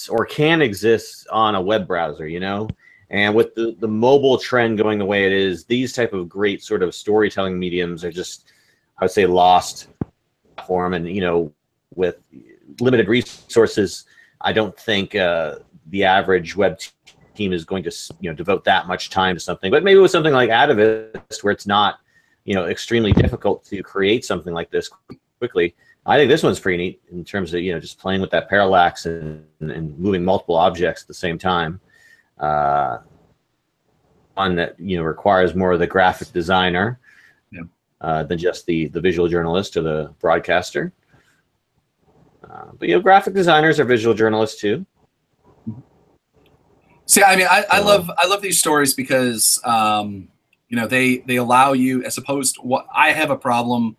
or can exist on a web browser, you know. And with the mobile trend going the way it is, these type of great sort of storytelling mediums are just, I would say, lost platform. And, you know, with limited resources, I don't think the average web team is going to, you know, devote that much time to something. But maybe with something like Atavist, where it's not, you know, extremely difficult to create something like this quickly, I think this one's pretty neat in terms of, you know, just playing with that parallax and moving multiple objects at the same time. One that, you know, requires more of the graphic designer than just the visual journalist or the broadcaster. But, you know, graphic designers are visual journalists too. See, I mean, I love these stories because they allow you, as opposed to what I have a problem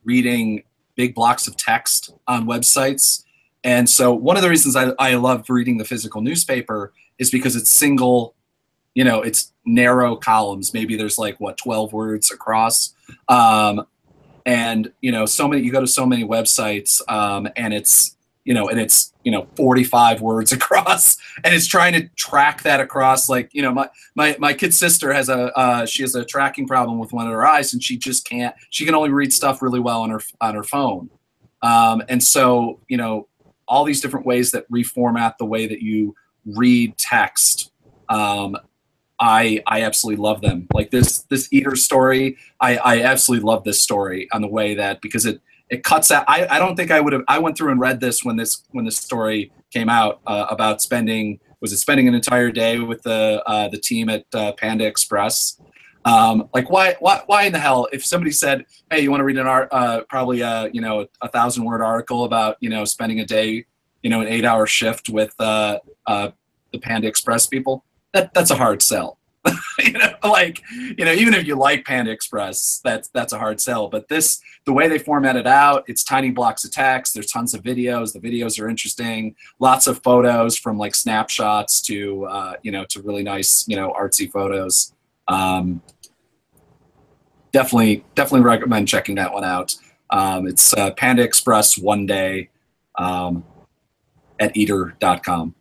reading big blocks of text on websites. And so one of the reasons I love reading the physical newspaper is because it's single, it's narrow columns. Maybe there's like 12 words across. And so many, you go to so many websites and it's 45 words across, and it's trying to track that across. Like, my kid's sister has she has a tracking problem with one of her eyes, and she just can't, she can only read stuff really well on her phone. And so, all these different ways that reformat the way that you read text, I absolutely love them. Like this Eater story, I absolutely love this story on the way that, because it cuts out. I don't think I would have. I went through and read this when this story came out about spending an entire day with the team at Panda Express. Like why in the hell, if somebody said, hey, you want to read an probably a 1,000-word article about spending a day, an 8-hour shift with the Panda Express people, that's a hard sell. Even if you like Panda Express, that's a hard sell. But the way they format it out, it's tiny blocks of text. There's tons of videos. The videos are interesting. Lots of photos, from like snapshots to to really nice artsy photos. Definitely recommend checking that one out. It's Panda Express one day at eater.com.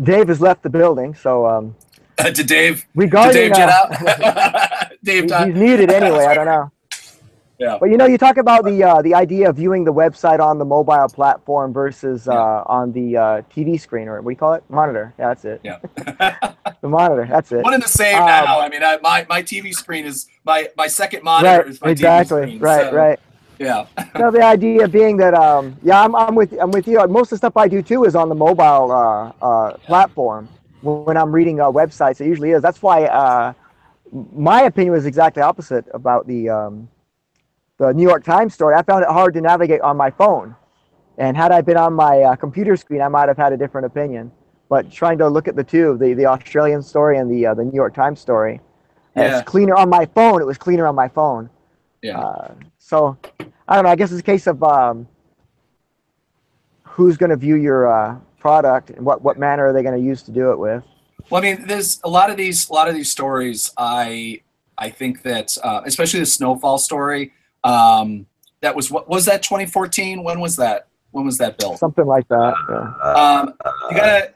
Dave has left the building, so Did Dave regarding get out? Dave, he's muted anyway. I don't know. Yeah. But you talk about the idea of viewing the website on the mobile platform versus on the TV screen, or what do you call it? Monitor. Yeah, that's it. Yeah. The monitor. That's it. One and the same now. I mean, my TV screen is my second monitor is my TV screen. Right. Right. Yeah. So the idea being that I'm with you. Most of the stuff I do too is on the mobile platform. When I'm reading websites, it usually is. That's why my opinion was exactly opposite about the New York Times story. I found it hard to navigate on my phone, and had I been on my computer screen, I might have had a different opinion. But trying to look at the two, the Australian story and the New York Times story, it's cleaner on my phone. It was cleaner on my phone. Yeah. So I don't know. I guess it's a case of who's going to view your product and what manner are they going to use to do it with. Well, I mean, there's a lot of these stories. I think that especially the snowfall story. That was that 2014? When was that? When was that built? Something like that. Yeah.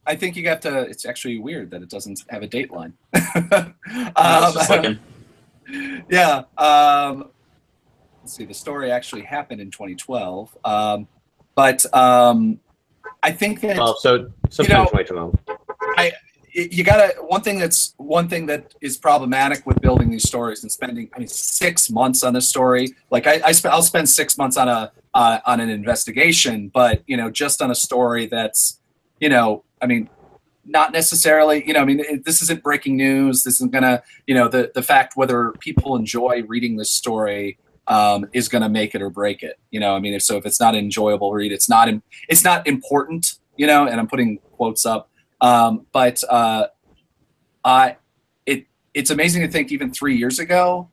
I think you have to. It's actually weird that it doesn't have a date line. Yeah. Let's see. The story actually happened in 2012. But I think that. Well, so sometime 2012. You gotta. One thing that is problematic with building these stories and spending, 6 months on this story. Like I'll spend 6 months on on an investigation, but just on a story that's, not necessarily, this isn't breaking news. This isn't gonna, the fact whether people enjoy reading this story is gonna make it or break it. If it's not an enjoyable read, it's not important. And I'm putting quotes up. But it's amazing to think even 3 years ago,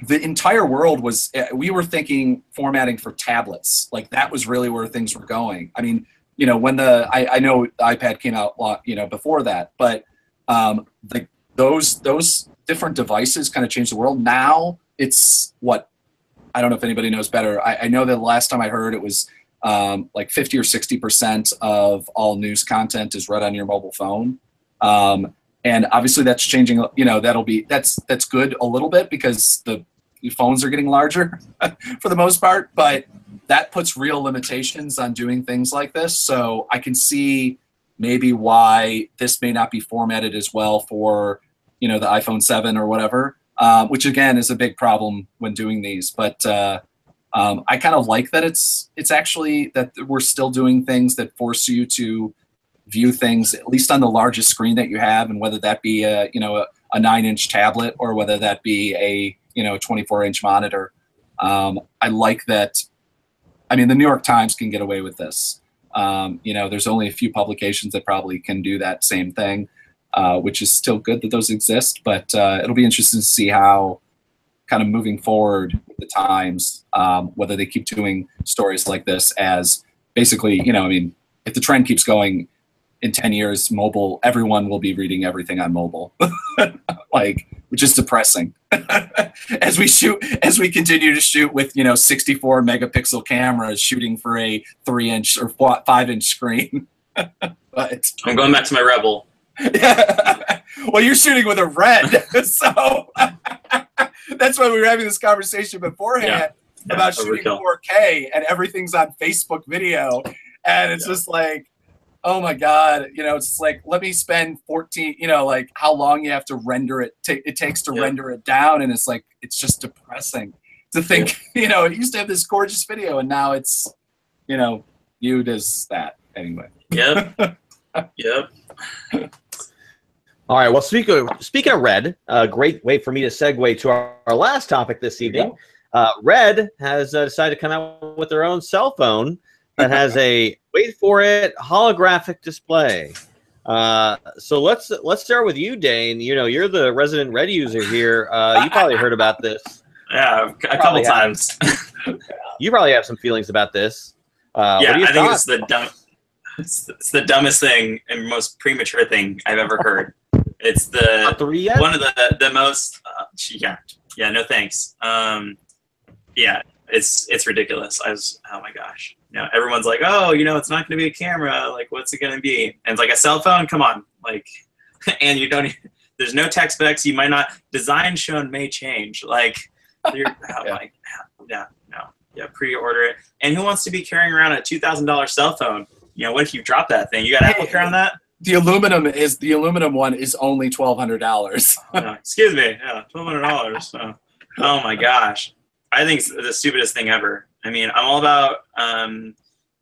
the entire world we were thinking formatting for tablets. Like that was really where things were going. When I know the iPad came out, before that, but those different devices kind of changed the world. Now it's I don't know if anybody knows better. I know that the last time I heard it was like 50 or 60% of all news content is read on your mobile phone. And obviously that's changing, that's good a little bit because the phones are getting larger for the most part, but that puts real limitations on doing things like this. So I can see maybe why this may not be formatted as well for, the iPhone 7 or whatever, which again is a big problem when doing these. But I kind of like that it's actually that we're still doing things that force you to view things at least on the largest screen that you have, and whether that be a 9-inch tablet or whether that be a 24-inch monitor. I like that I mean, the New York Times can get away with this. You know, there's only a few publications that probably can do that same thing, which is still good that those exist. But it'll be interesting to see how, kind of moving forward with the Times, whether they keep doing stories like this as basically, you know, I mean, if the trend keeps going in 10 years, mobile, everyone will be reading everything on mobile, like, which is depressing. as we continue to shoot with, you know, 64 megapixel cameras shooting for a 3-inch or 5-inch screen. But I'm going back to my Rebel. yeah. Well, you're shooting with a Red, so that's why we were having this conversation beforehand about shooting 4K and everything's on Facebook video, and it's just like, oh my God, you know, it's like, let me spend 14, you know, like how long you have to render it, it takes to render it down, and it's like, it's just depressing to think, you know, it used to have this gorgeous video, and now it's, you know, viewed as that anyway. Yep. Yep. All right. Well, speaking of Red, a great way for me to segue to our last topic this evening. Red has decided to come out with their own cell phone that has a, wait for it, holographic display. So let's start with you, Dane. You know, you're the resident Red user here. You probably heard about this. Yeah, a couple times. You probably have some feelings about this. Yeah, I think it's the dumbest thing and most premature thing I've ever heard. It's one of the most yeah, no thanks. Yeah, it's ridiculous. Oh my gosh. You know, everyone's like, oh, you know, it's not going to be a camera. Like, what's it going to be? And it's like a cell phone. Come on, like, and you don't. There's no tech specs. You might not. Design shown may change. Like, pre-order it. And who wants to be carrying around a $2,000 cell phone? You know, what if you drop that thing? You got Apple Care on that? The aluminum one is only $1,200. Excuse me, yeah, $1,200. Oh my gosh, I think it's the stupidest thing ever. I mean, I'm all about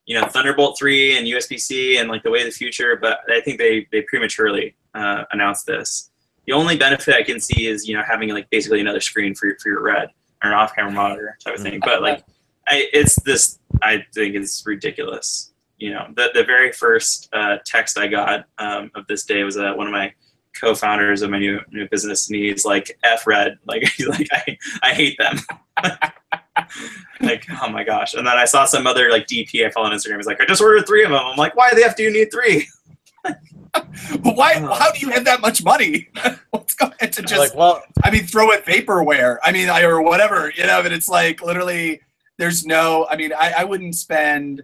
you know, Thunderbolt 3 and USB-C and like the way of the future, but I think they prematurely announced this. The only benefit I can see is, you know, having like basically another screen for your Red or an off-camera monitor type of thing. But like, I think it's ridiculous. You know, the very first text I got of this day was one of my co-founders of my new business, and he's like, F Red. Like, he's like, I hate them. Like, oh my gosh. And then I saw some other like DP I follow on Instagram. He's like, I just ordered 3 of them. I'm like, why the F do you need 3? But why? How do you have that much money? What's going to just? Like, well, I mean, throw it vaporware. I mean, or whatever. You know, but it's like literally, there's no. I mean, I wouldn't spend.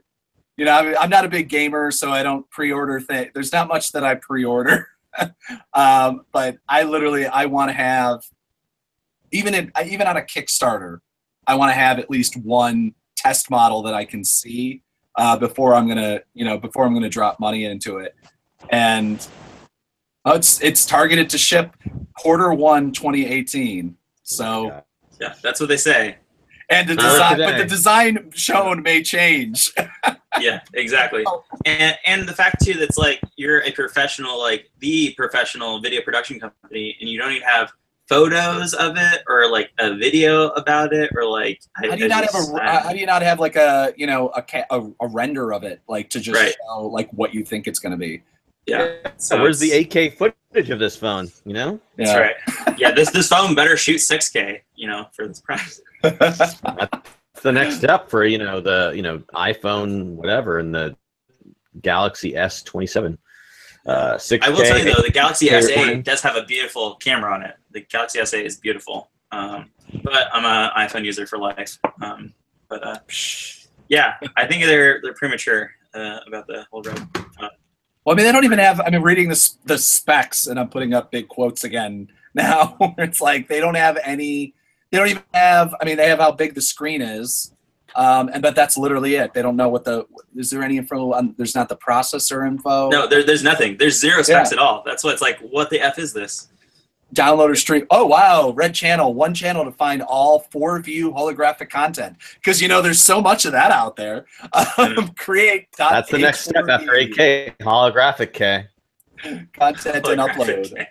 You know, I'm not a big gamer, so I don't pre-order things. There's not much that I pre-order, but I want to have, even on a Kickstarter, I want to have at least one test model that I can see before I'm gonna drop money into it. And it's targeted to ship Q1 2018. So yeah, that's what they say. And the design, but the design shown may change. Yeah, exactly. And the fact too that's like you're a professional, like the professional video production company, and you don't even have photos of it or like a video about it or like how do you not have like a, you know, a render of it, like to just show like what you think it's going to be? Yeah. So where's the 8K footage of this phone? You know, that's right. Yeah, this phone better shoot 6K. You know, for this price. That's the next step for the iPhone whatever and the Galaxy S27. 6K, I will tell you though, the Galaxy S8 does have a beautiful camera on it. The Galaxy S8 is beautiful. But I'm an iPhone user for life. Yeah, I think they're premature about the whole Red. Well, I mean, they don't even have. I mean, reading the specs, and I'm putting up big quotes again now. It's like they don't have any. They don't even have. I mean, they have how big the screen is, but that's literally it. They don't know what the. Is there any info on? There's not the processor info. No, there's nothing. There's zero specs at all. That's what it's like. What the F is this? Download or stream. Oh wow, Red channel, one channel to find all 4-view holographic content. Because you know there's so much of that out there. Create. That's the next step after 8K, holographic K. Content and upload. K.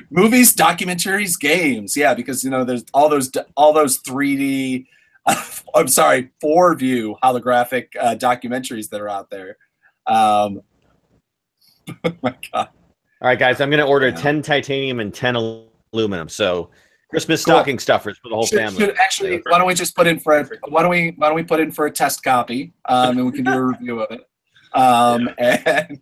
Movies, documentaries, games. Yeah, because you know there's all those 3D I'm sorry, 4-view holographic documentaries that are out there. Oh my God. All right, guys, I'm going to order 10 titanium and 10 aluminum. So Christmas stocking stuffers for the whole family. Actually, why don't we just put in for why don't we put in for a test copy, and we can do a review of it. And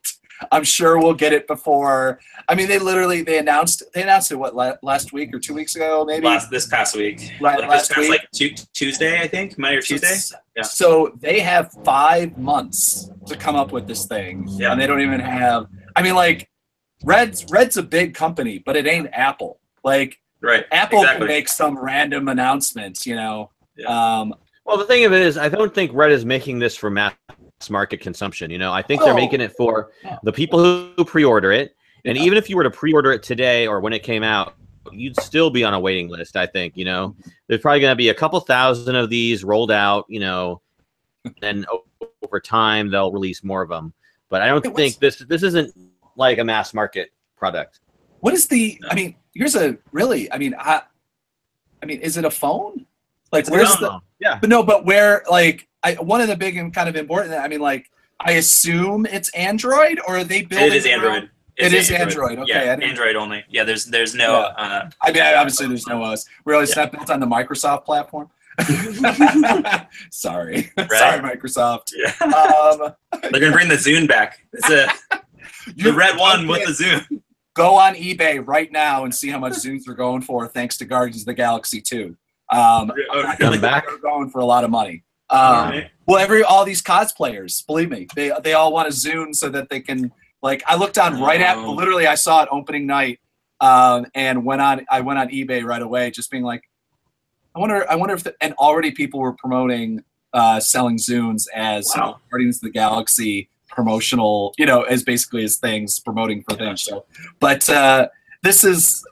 I'm sure we'll get it before. I mean, they announced it what, last week or 2 weeks ago, maybe. This past week. Last week, like Tuesday, I think, Monday or Tuesday. Yeah. So they have 5 months to come up with this thing, and they don't even have. I mean, like, Red's a big company, but it ain't Apple. Like, right, Apple can make some random announcements, you know. Yeah. Well, the thing of it is, I don't think Red is making this for mass market consumption. You know, I think they're making it for the people who pre-order it. And even if you were to pre-order it today or when it came out, you'd still be on a waiting list. I think, you know, there's probably going to be a couple thousand of these rolled out, you know, and over time they'll release more of them. But I don't think this isn't like a mass market product. What is the? I mean, here's a really. I mean, is it a phone? Like, where's the? Yeah. But no, but where? Like, one of the big and kind of important. I mean, like, I assume it's Android, or are they building? It is Android. It is Android. Okay, yeah, Android only. Yeah, there's no. I mean, obviously there's no OS. Really, it's not built on the Microsoft platform. Sorry, right? Sorry, Microsoft. Yeah. They're gonna bring the Zune back. It's the red one with the Zune. Go on eBay right now and see how much Zunes are going for, thanks to Guardians of the Galaxy 2. Come back. They're going for a lot of money. Well, all these cosplayers, believe me, they all want a Zune so that they can. Like, I looked on literally I saw it opening night, and I went on eBay right away, just being like, I wonder if and already people were promoting selling Zunes as Guardians of the Galaxy promotional, you know, as basically as things promoting for things. So, but this is,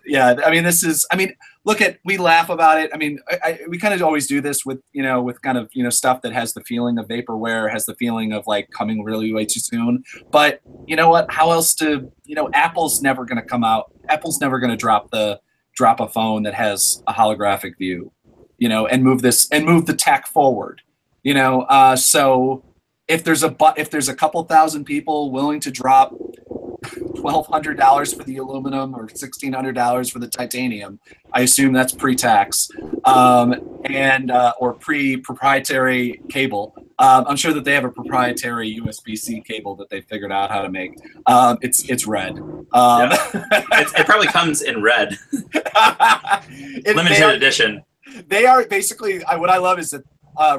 look at, we laugh about it. I mean, we kind of always do this with, you know, with kind of, you know, stuff that has the feeling of vaporware, has the feeling of like coming really way too soon. But you know what? How else to, you know, Apple's never going to come out. Apple's never going to drop a phone that has a holographic view, you know, and move the tech forward, you know. So if there's a couple thousand people willing to drop $1,200 for the aluminum or $1,600 for the titanium, I assume that's pre-tax, and or pre-proprietary cable. I'm sure that they have a proprietary USB-C cable that they figured out how to make. It's red. It probably comes in red. Limited edition. They are basically, what I love is that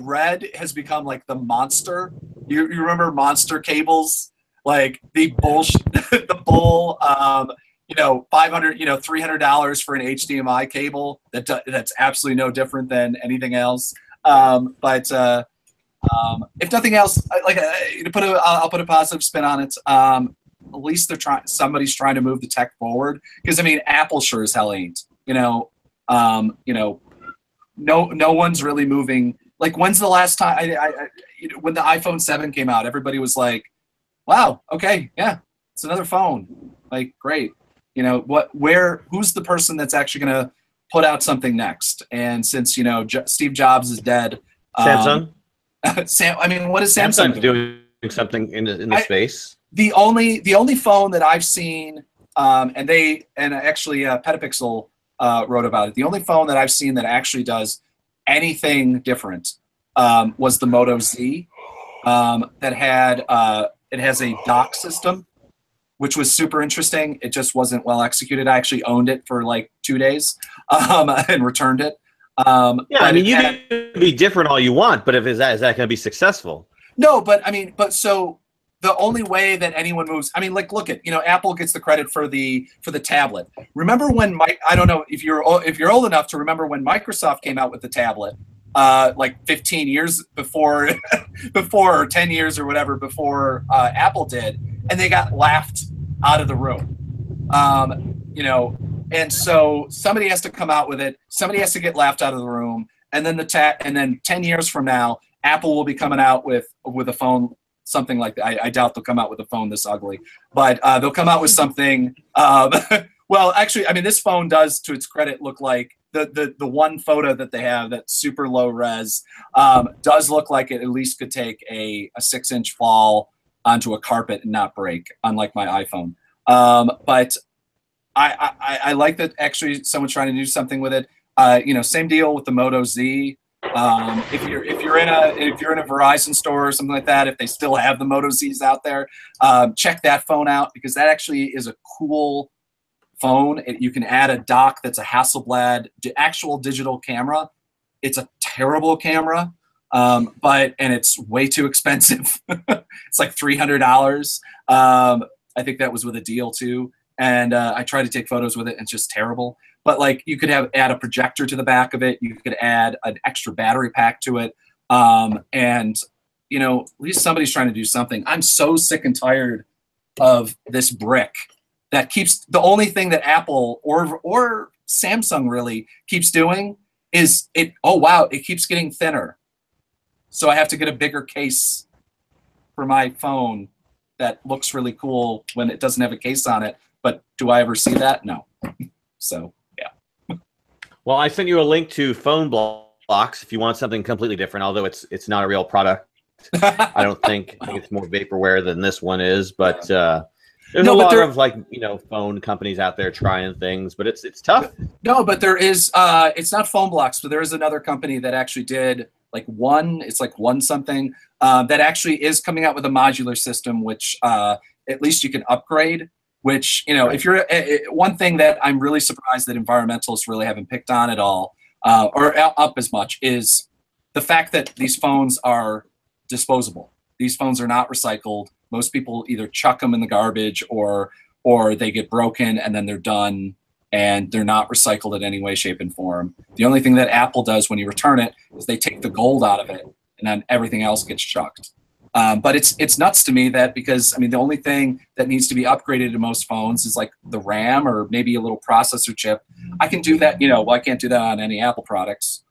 red has become like the monster. You remember monster cables? Like the bullshit, the bull, you know, $500, you know, $300 for an HDMI cable. That's absolutely no different than anything else. But if nothing else, I'll put a positive spin on it. At least somebody's trying to move the tech forward. Because I mean, Apple sure as hell ain't. You know, no one's really moving. Like, when's the last time? When the iPhone 7 came out, everybody was like, wow, okay, yeah, it's another phone. Like, great. You know, who's the person that's actually going to put out something next? And since, you know, Steve Jobs is dead. Samsung? I mean, what is Samsung doing something in the space? The only phone that I've seen, and actually Petapixel wrote about it, the only phone that I've seen that actually does anything different was the Moto Z, that had it has a dock system, which was super interesting. It just wasn't well executed. I actually owned it for like 2 days and returned it. I mean, you can be different all you want, but is that going to be successful? No, but I mean, so the only way that anyone moves, I mean, like, look at, you know, Apple gets the credit for the tablet. Remember when I don't know if you're old enough to remember when Microsoft came out with the tablet. Like 15 years before, or 10 years or whatever before Apple did, and they got laughed out of the room. You know, and so somebody has to come out with it. Somebody has to get laughed out of the room, and then and then 10 years from now, Apple will be coming out with a phone, something like that. I doubt they'll come out with a phone this ugly, but they'll come out with something. Well, actually, I mean, this phone does, to its credit, look like the one photo that they have that's super low res does look like it at least could take a 6-inch fall onto a carpet and not break, unlike my iPhone. But I like that actually someone's trying to do something with it. You know, same deal with the Moto Z. If you're in a Verizon store or something like that, if they still have the Moto Zs out there, check that phone out, because that actually is a cool phone. You can add a dock that's a Hasselblad actual digital camera. It's a terrible camera, and it's way too expensive. It's like $300. I think that was with a deal too. And I tried to take photos with it, and it's just terrible. But like, you could add a projector to the back of it. You could add an extra battery pack to it. And, you know, at least somebody's trying to do something. I'm so sick and tired of this brick that keeps, the only thing that Apple or Samsung really keeps doing is it keeps getting thinner. So I have to get a bigger case for my phone that looks really cool when it doesn't have a case on it. But do I ever see that? No. So, yeah. Well, I sent you a link to Phone Blocks if you want something completely different, although it's not a real product. I don't think. I think it's more vaporware than this one is, but there's a lot of, like, you know, phone companies out there trying things, but it's tough. No, but there is it's not Phone Blocks, but there is another company that actually did one something that actually is coming out with a modular system, which at least you can upgrade. Which, you know, if you're one thing that I'm really surprised that environmentalists really haven't picked on at all, or up as much, is the fact that these phones are disposable. These phones are not recycled. Most people either chuck them in the garbage or they get broken and then they're done, and they're not recycled in any way, shape, and form. The only thing that Apple does when you return it is they take the gold out of it, and then everything else gets chucked. But it's nuts to me that, because, I mean, the only thing that needs to be upgraded in most phones is like the RAM or maybe a little processor chip. I can do that, you know, well, I can't do that on any Apple products.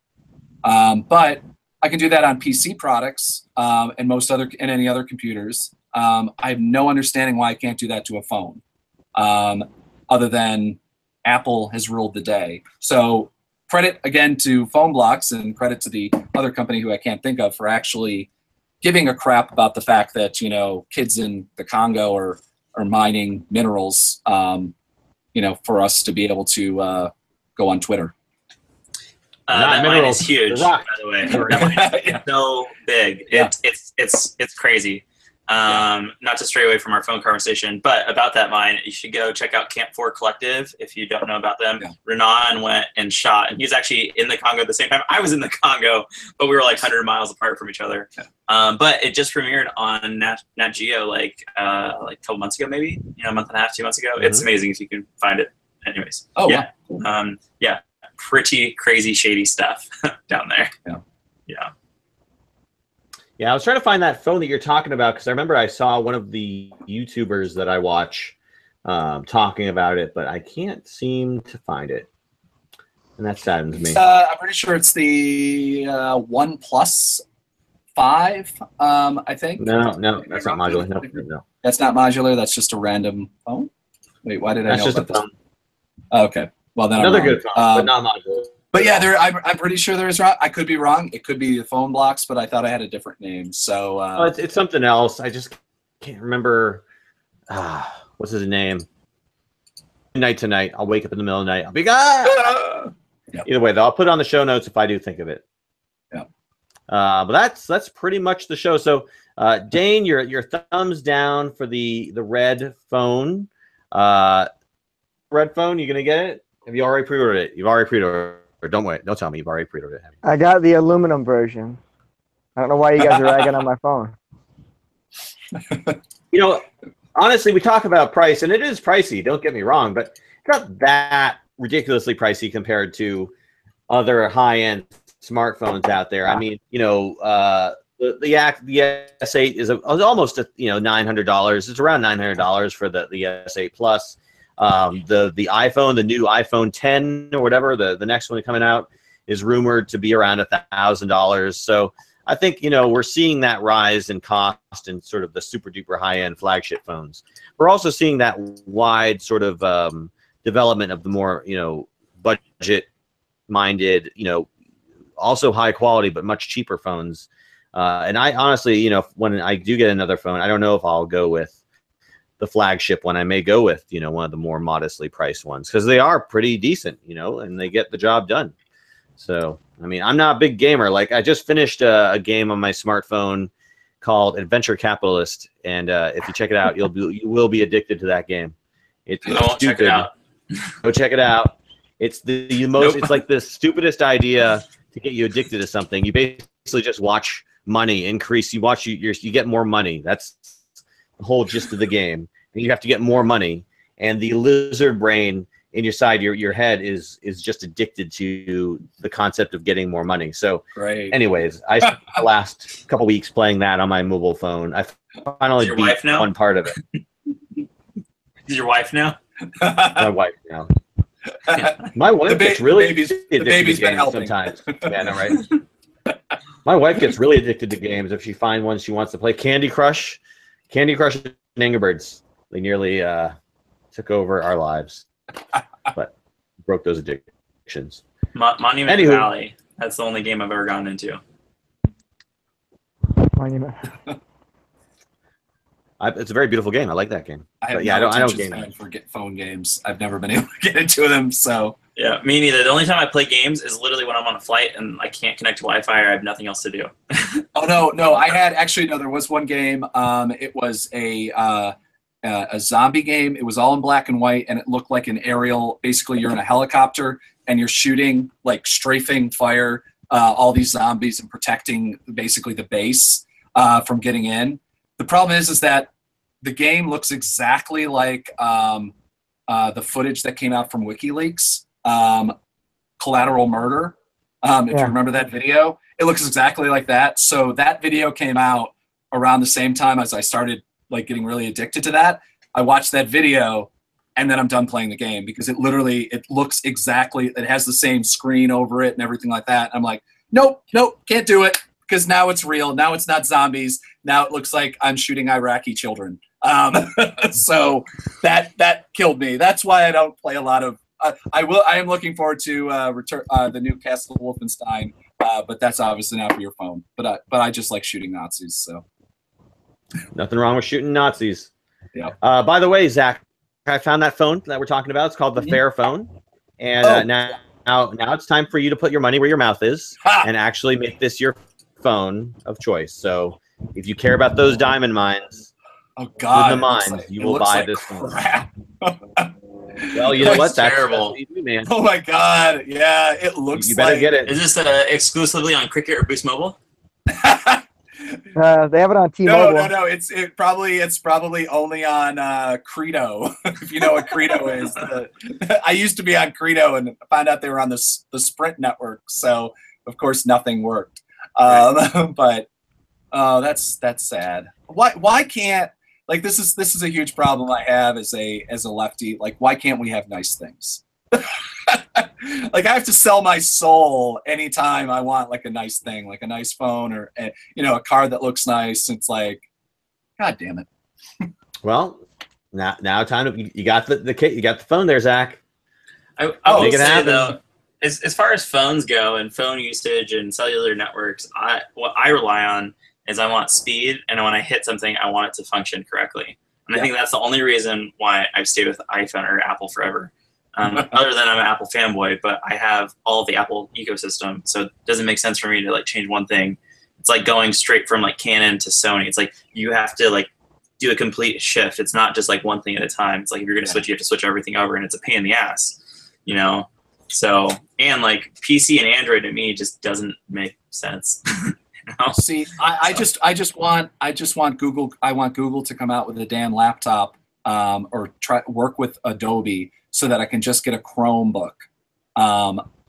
But I can do that on PC products and any other computers. I have no understanding why I can't do that to a phone, other than Apple has ruled the day. So credit again to Phone Blocks, and credit to the other company who I can't think of for actually giving a crap about the fact that, you know, kids in the Congo are mining minerals, you know, for us to be able to go on Twitter. That mine is huge, by the way. That mine is so big. Yeah. It's crazy. Not to stray away from our phone conversation, but about that mine, you should go check out Camp 4 Collective if you don't know about them. Yeah. Renan went and shot, and he was actually in the Congo at the same time I was in the Congo, but we were like 100 miles apart from each other. Yeah. But it just premiered on Nat Geo like a couple months ago, maybe, you know, a month and a half, 2 months ago. Mm-hmm. It's amazing if you can find it. Anyways. Oh yeah. Wow. Yeah. Pretty crazy, shady stuff down there. Yeah. Yeah. Yeah, I was trying to find that phone that you're talking about, because I remember I saw one of the YouTubers that I watch talking about it, but I can't seem to find it, and that saddens me. I'm pretty sure it's the OnePlus 5, I think. No, that's not modular. No. That's not modular. That's just a random phone. Wait, why did I know about this? Oh, okay. Well, then another good phone, but not modular. But yeah, I'm pretty sure there is. I could be wrong. It could be the Phone Blocks, but I thought I had a different name. So it's something else. I just can't remember. What's his name? Midnight tonight. I'll wake up in the middle of the night. I'll be Yep. Either way, though, I'll put it on the show notes if I do think of it. Yeah. But that's pretty much the show. So Dane, your thumbs down for the red phone. Red phone. You gonna get it? Have you already pre-ordered it? You've already pre-ordered. Don't wait. Don't tell me you've already pre-ordered it. I got the aluminum version. I don't know why you guys are ragging on my phone. You know, honestly, we talk about price, and it is pricey. Don't get me wrong, but it's not that ridiculously pricey compared to other high-end smartphones out there. I mean, you know, the S8 is almost $900. It's around $900 for the S8 Plus. The iPhone, the new iPhone 10 or whatever, the next one coming out, is rumored to be around $1,000. So I think, you know, we're seeing that rise in cost in sort of the super duper high end flagship phones. We're also seeing that wide sort of development of the more, you know, budget minded, also high quality but much cheaper phones. And I honestly, when I do get another phone, I don't know if I'll go with the flagship one. I may go with, one of the more modestly priced ones because they are pretty decent, and they get the job done. So, I mean, I'm not a big gamer. Like, I just finished a game on my smartphone called Adventure Capitalist, and if you check it out, you will be addicted to that game. It's stupid. Check it out. Go check it out. It's the most. Nope. It's like the stupidest idea to get you addicted to something. You basically just watch money increase. You watch you get more money. That's the whole gist of the game. And you have to get more money. And the lizard brain in your side, your head is just addicted to the concept of getting more money. So, Great. anyways, I spent the last couple weeks playing that on my mobile phone. I finally beat one part of it. Is your wife now? My wife now. My wife gets really addicted the baby's to been games helping. sometimes. Yeah, I know, right? My wife gets really addicted to games if she finds one she wants to play. Candy Crush and Angry Birds. They nearly took over our lives, but broke those addictions. Monument Valley. That's the only game I've ever gotten into. Monument. It's a very beautiful game. I like that game. I have I don't game span for phone games. I've never been able to get into them. So yeah, me neither. The only time I play games is literally when I'm on a flight and I can't connect to Wi-Fi or I have nothing else to do. Oh no! I had actually no. There was one game. It was a zombie game. It was all in black and white, and it looked like an aerial. Basically, you're in a helicopter and you're shooting, like, strafing fire all these zombies and protecting basically the base from getting in. The problem is that the game looks exactly like the footage that came out from WikiLeaks, Collateral Murder. If you remember that video, it looks exactly like that. So that video came out around the same time as I started getting really addicted to that. I watched that video, and then I'm done playing the game because it looks exactly. It has the same screen over it and everything like that. I'm like, nope, can't do it. Because now it's real. Now it's not zombies. Now it looks like I'm shooting Iraqi children. So that killed me. That's why I don't play a lot of. I am looking forward to the new Castle Wolfenstein, but that's obviously not for your phone. But I just like shooting Nazis. So nothing wrong with shooting Nazis. Yeah. By the way, Zach, I found that phone that we're talking about. It's called the Fair Phone, and now it's time for you to put your money where your mouth is and actually make this your phone of choice. So if you care about those diamond mines, in the mines, you will buy this phone. Well, you know what? That's terrible. That's what you do, man. Oh my God! Yeah, it looks. You better get it. Is this exclusively on Cricket or Boost Mobile? They have it on T-Mobile. No. It's probably only on Credo. If you know what Credo is. I used to be on Credo and found out they were on the Sprint network. So of course nothing worked. But that's sad. Why can't this is a huge problem I have as a lefty. Like, why can't we have nice things? I have to sell my soul anytime I want a nice thing, like a nice phone or a car that looks nice. It's like, God damn it. Well, now time to you got the phone there, Zach. I will say though, as far as phones go and phone usage and cellular networks, what I rely on is I want speed, and when I hit something, I want it to function correctly. And I think that's the only reason why I've stayed with iPhone or Apple forever. Other than I'm an Apple fanboy, but I have all of the Apple ecosystem, so it doesn't make sense for me to change one thing. It's like going straight from Canon to Sony. It's like you have to do a complete shift. It's not just one thing at a time. It's like if you're going to switch, you have to switch everything over, and it's a pain in the ass, So, and PC and Android to me just doesn't make sense. See, I just want Google. I want Google to come out with a damn laptop, or work with Adobe so that I can just get a Chromebook.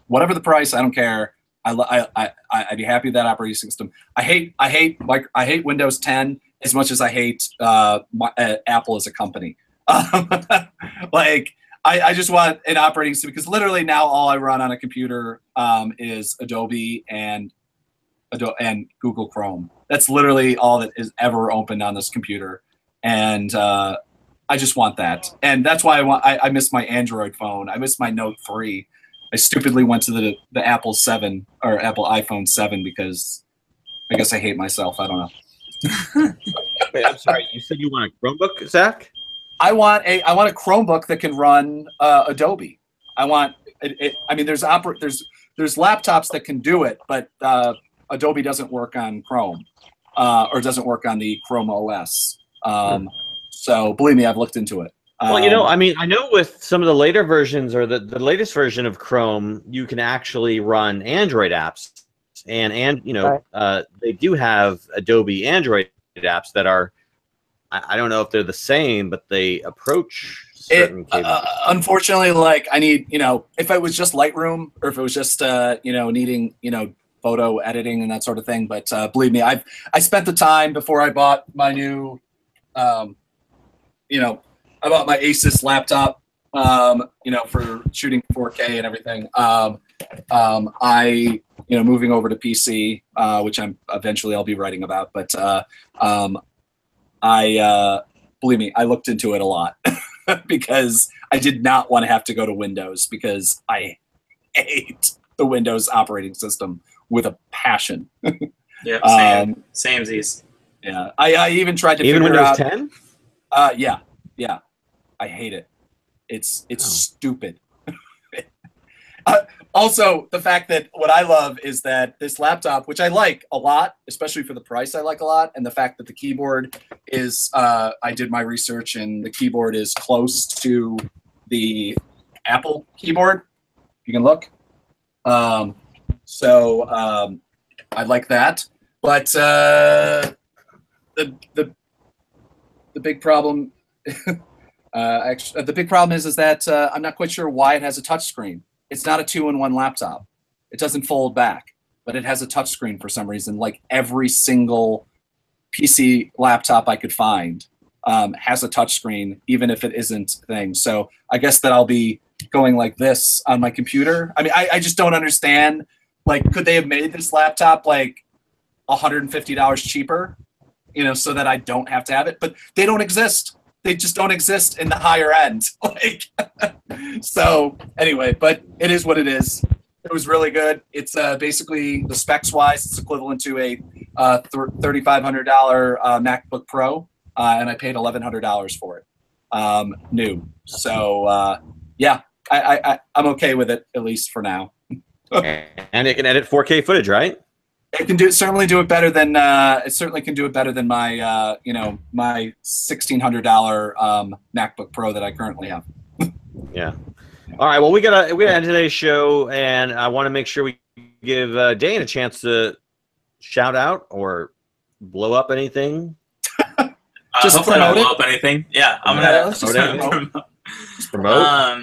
Whatever the price, I don't care. I'd be happy with that operating system. I hate Windows 10 as much as I hate Apple as a company. I just want an operating system because literally now all I run on a computer is Adobe and Google Chrome. That's literally all that is ever opened on this computer, and I just want that. And that's why I miss my Android phone. I miss my Note 3. I stupidly went to the Apple 7 or Apple iPhone 7 because I guess I hate myself. I don't know. Wait, I'm sorry. You said you want a Chromebook, Zach? I want a Chromebook that can run Adobe. I want it. I mean, there's laptops that can do it, but Adobe doesn't work on Chrome or doesn't work on the Chrome OS. So believe me, I've looked into it. Well, you know, I mean, I know with some of the later versions or the latest version of Chrome, you can actually run Android apps, and you know, they do have Adobe Android apps that are, I don't know if they're the same, but they approach certain capabilities. Unfortunately, like I need, you know, if it was just Lightroom or if it was just, you know, needing, you know, photo editing and that sort of thing. But believe me, I spent the time before I bought my new, you know, I bought my Asus laptop, you know, for shooting 4K and everything. You know, moving over to PC, which I'll be writing about. But believe me, I looked into it a lot because I did not want to have to go to Windows because I hate the Windows operating system with a passion. Yeah, same Z's. Yeah, I even tried to even figure Windows out. 10. Yeah, I hate it. It's stupid. Also, the fact that what I love is that this laptop, which I like a lot, especially for the price, I like a lot, and the fact that the keyboard is, I did my research, and the keyboard is close to the Apple keyboard. You can look. So I like that, but the big problem, actually, the big problem is that I'm not quite sure why it has a touchscreen. It's not a 2-in-1 laptop. It doesn't fold back, but it has a touchscreen for some reason. Like every single PC laptop I could find has a touchscreen, even if it isn't a thing. So I guess that I'll be going like this on my computer. I mean, I just don't understand. Like, could they have made this laptop like $150 cheaper, you know, so that I don't have to have it? But they don't exist. They just don't exist in the higher end. Like, so anyway, but it is what it is. It was really good. It's basically, the specs wise, it's equivalent to a $3,500 MacBook Pro, and I paid $1,100 for it, new. So yeah, I'm okay with it, at least for now. And it can edit 4K footage, right? It can certainly do it better than it certainly can do it better than my you know, my $1,600 MacBook Pro that I currently have. Yeah. All right. Well, we gotta end today's show, and I want to make sure we give Dane a chance to shout out or blow up anything. Just promote blow up anything. Yeah, I'm gonna promote.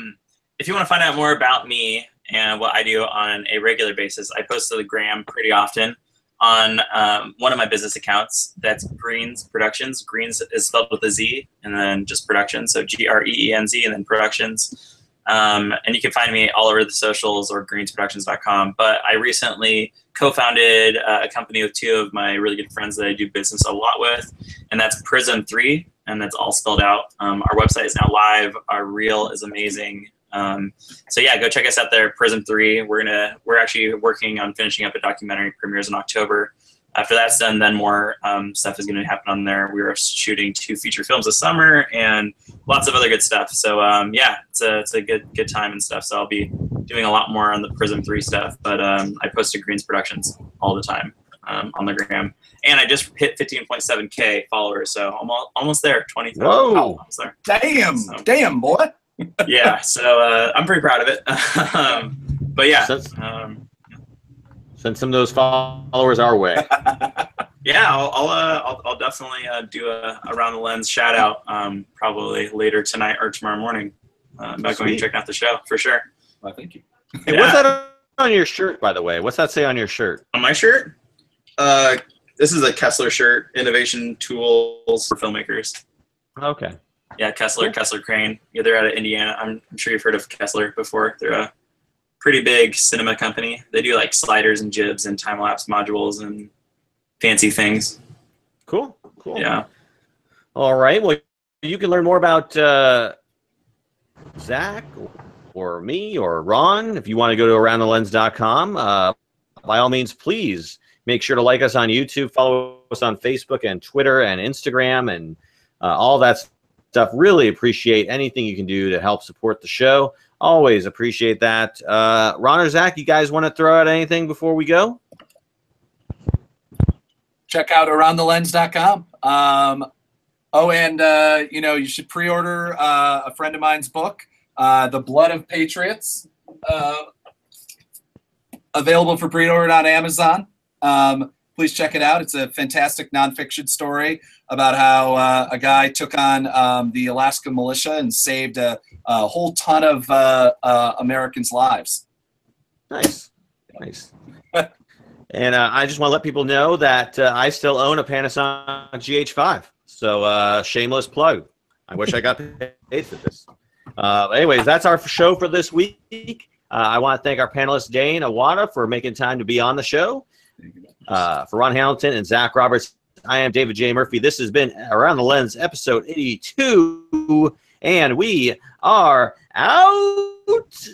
If you want to find out more about me and what I do on a regular basis, I post to the gram pretty often on one of my business accounts. That's Greens Productions. Greens is spelled with a Z, and then just Productions, so Greenz, and then Productions. And you can find me all over the socials or greensproductions.com. But I recently co-founded a company with two of my really good friends that I do business a lot with, and that's Prism 3, and that's all spelled out. Our website is now live. Our reel is amazing. So yeah, go check us out there, Prism 3. We're actually working on finishing up a documentary, premieres in October. After that's done, then more stuff is going to happen on there. We are shooting 2 feature films this summer and lots of other good stuff. So yeah, it's a good time and stuff. So I'll be doing a lot more on the Prism 3 stuff. But I post to Greens Productions all the time on the gram. And I just hit 15.7K followers, so almost there, 20,000. Whoa! Almost there. Damn, so, damn, boy. Yeah, so I'm pretty proud of it. But yeah, send some of those followers our way. Yeah, I'll definitely do a around the lens shout out probably later tonight or tomorrow morning about going and checking out the show for sure. Well, thank you. Hey, what's that on your shirt, by the way? What's that say on your shirt? On my shirt? This is a Kessler shirt, Innovation Tools for Filmmakers. Okay. Yeah, Kessler Crane. Yeah, they're out of Indiana. I'm sure you've heard of Kessler before. They're a pretty big cinema company. They do like sliders and jibs and time-lapse modules and fancy things. Cool. Yeah. All right. Well, you can learn more about Zach or me or Ron, if you want to go to aroundthelens.com, by all means, please make sure to like us on YouTube, follow us on Facebook and Twitter and Instagram and all that stuff. Really appreciate anything you can do to help support the show. Always appreciate that. Ron or Zach, you guys want to throw out anything before we go? Check out aroundthelens.com. You should pre-order a friend of mine's book, The Blood of Patriots, available for pre-order on Amazon. Please check it out. It's a fantastic nonfiction story about how a guy took on the Alaska militia and saved a whole ton of Americans' lives. Nice. And I just want to let people know that I still own a Panasonic GH5. So shameless plug. I wish I got paid for this. Anyways, that's our show for this week. I want to thank our panelists, Dane Awada, for making time to be on the show. For Ron Hamilton and Zach Roberts, I am David J. Murphy. This has been Around the Lens, episode 82, and we are out.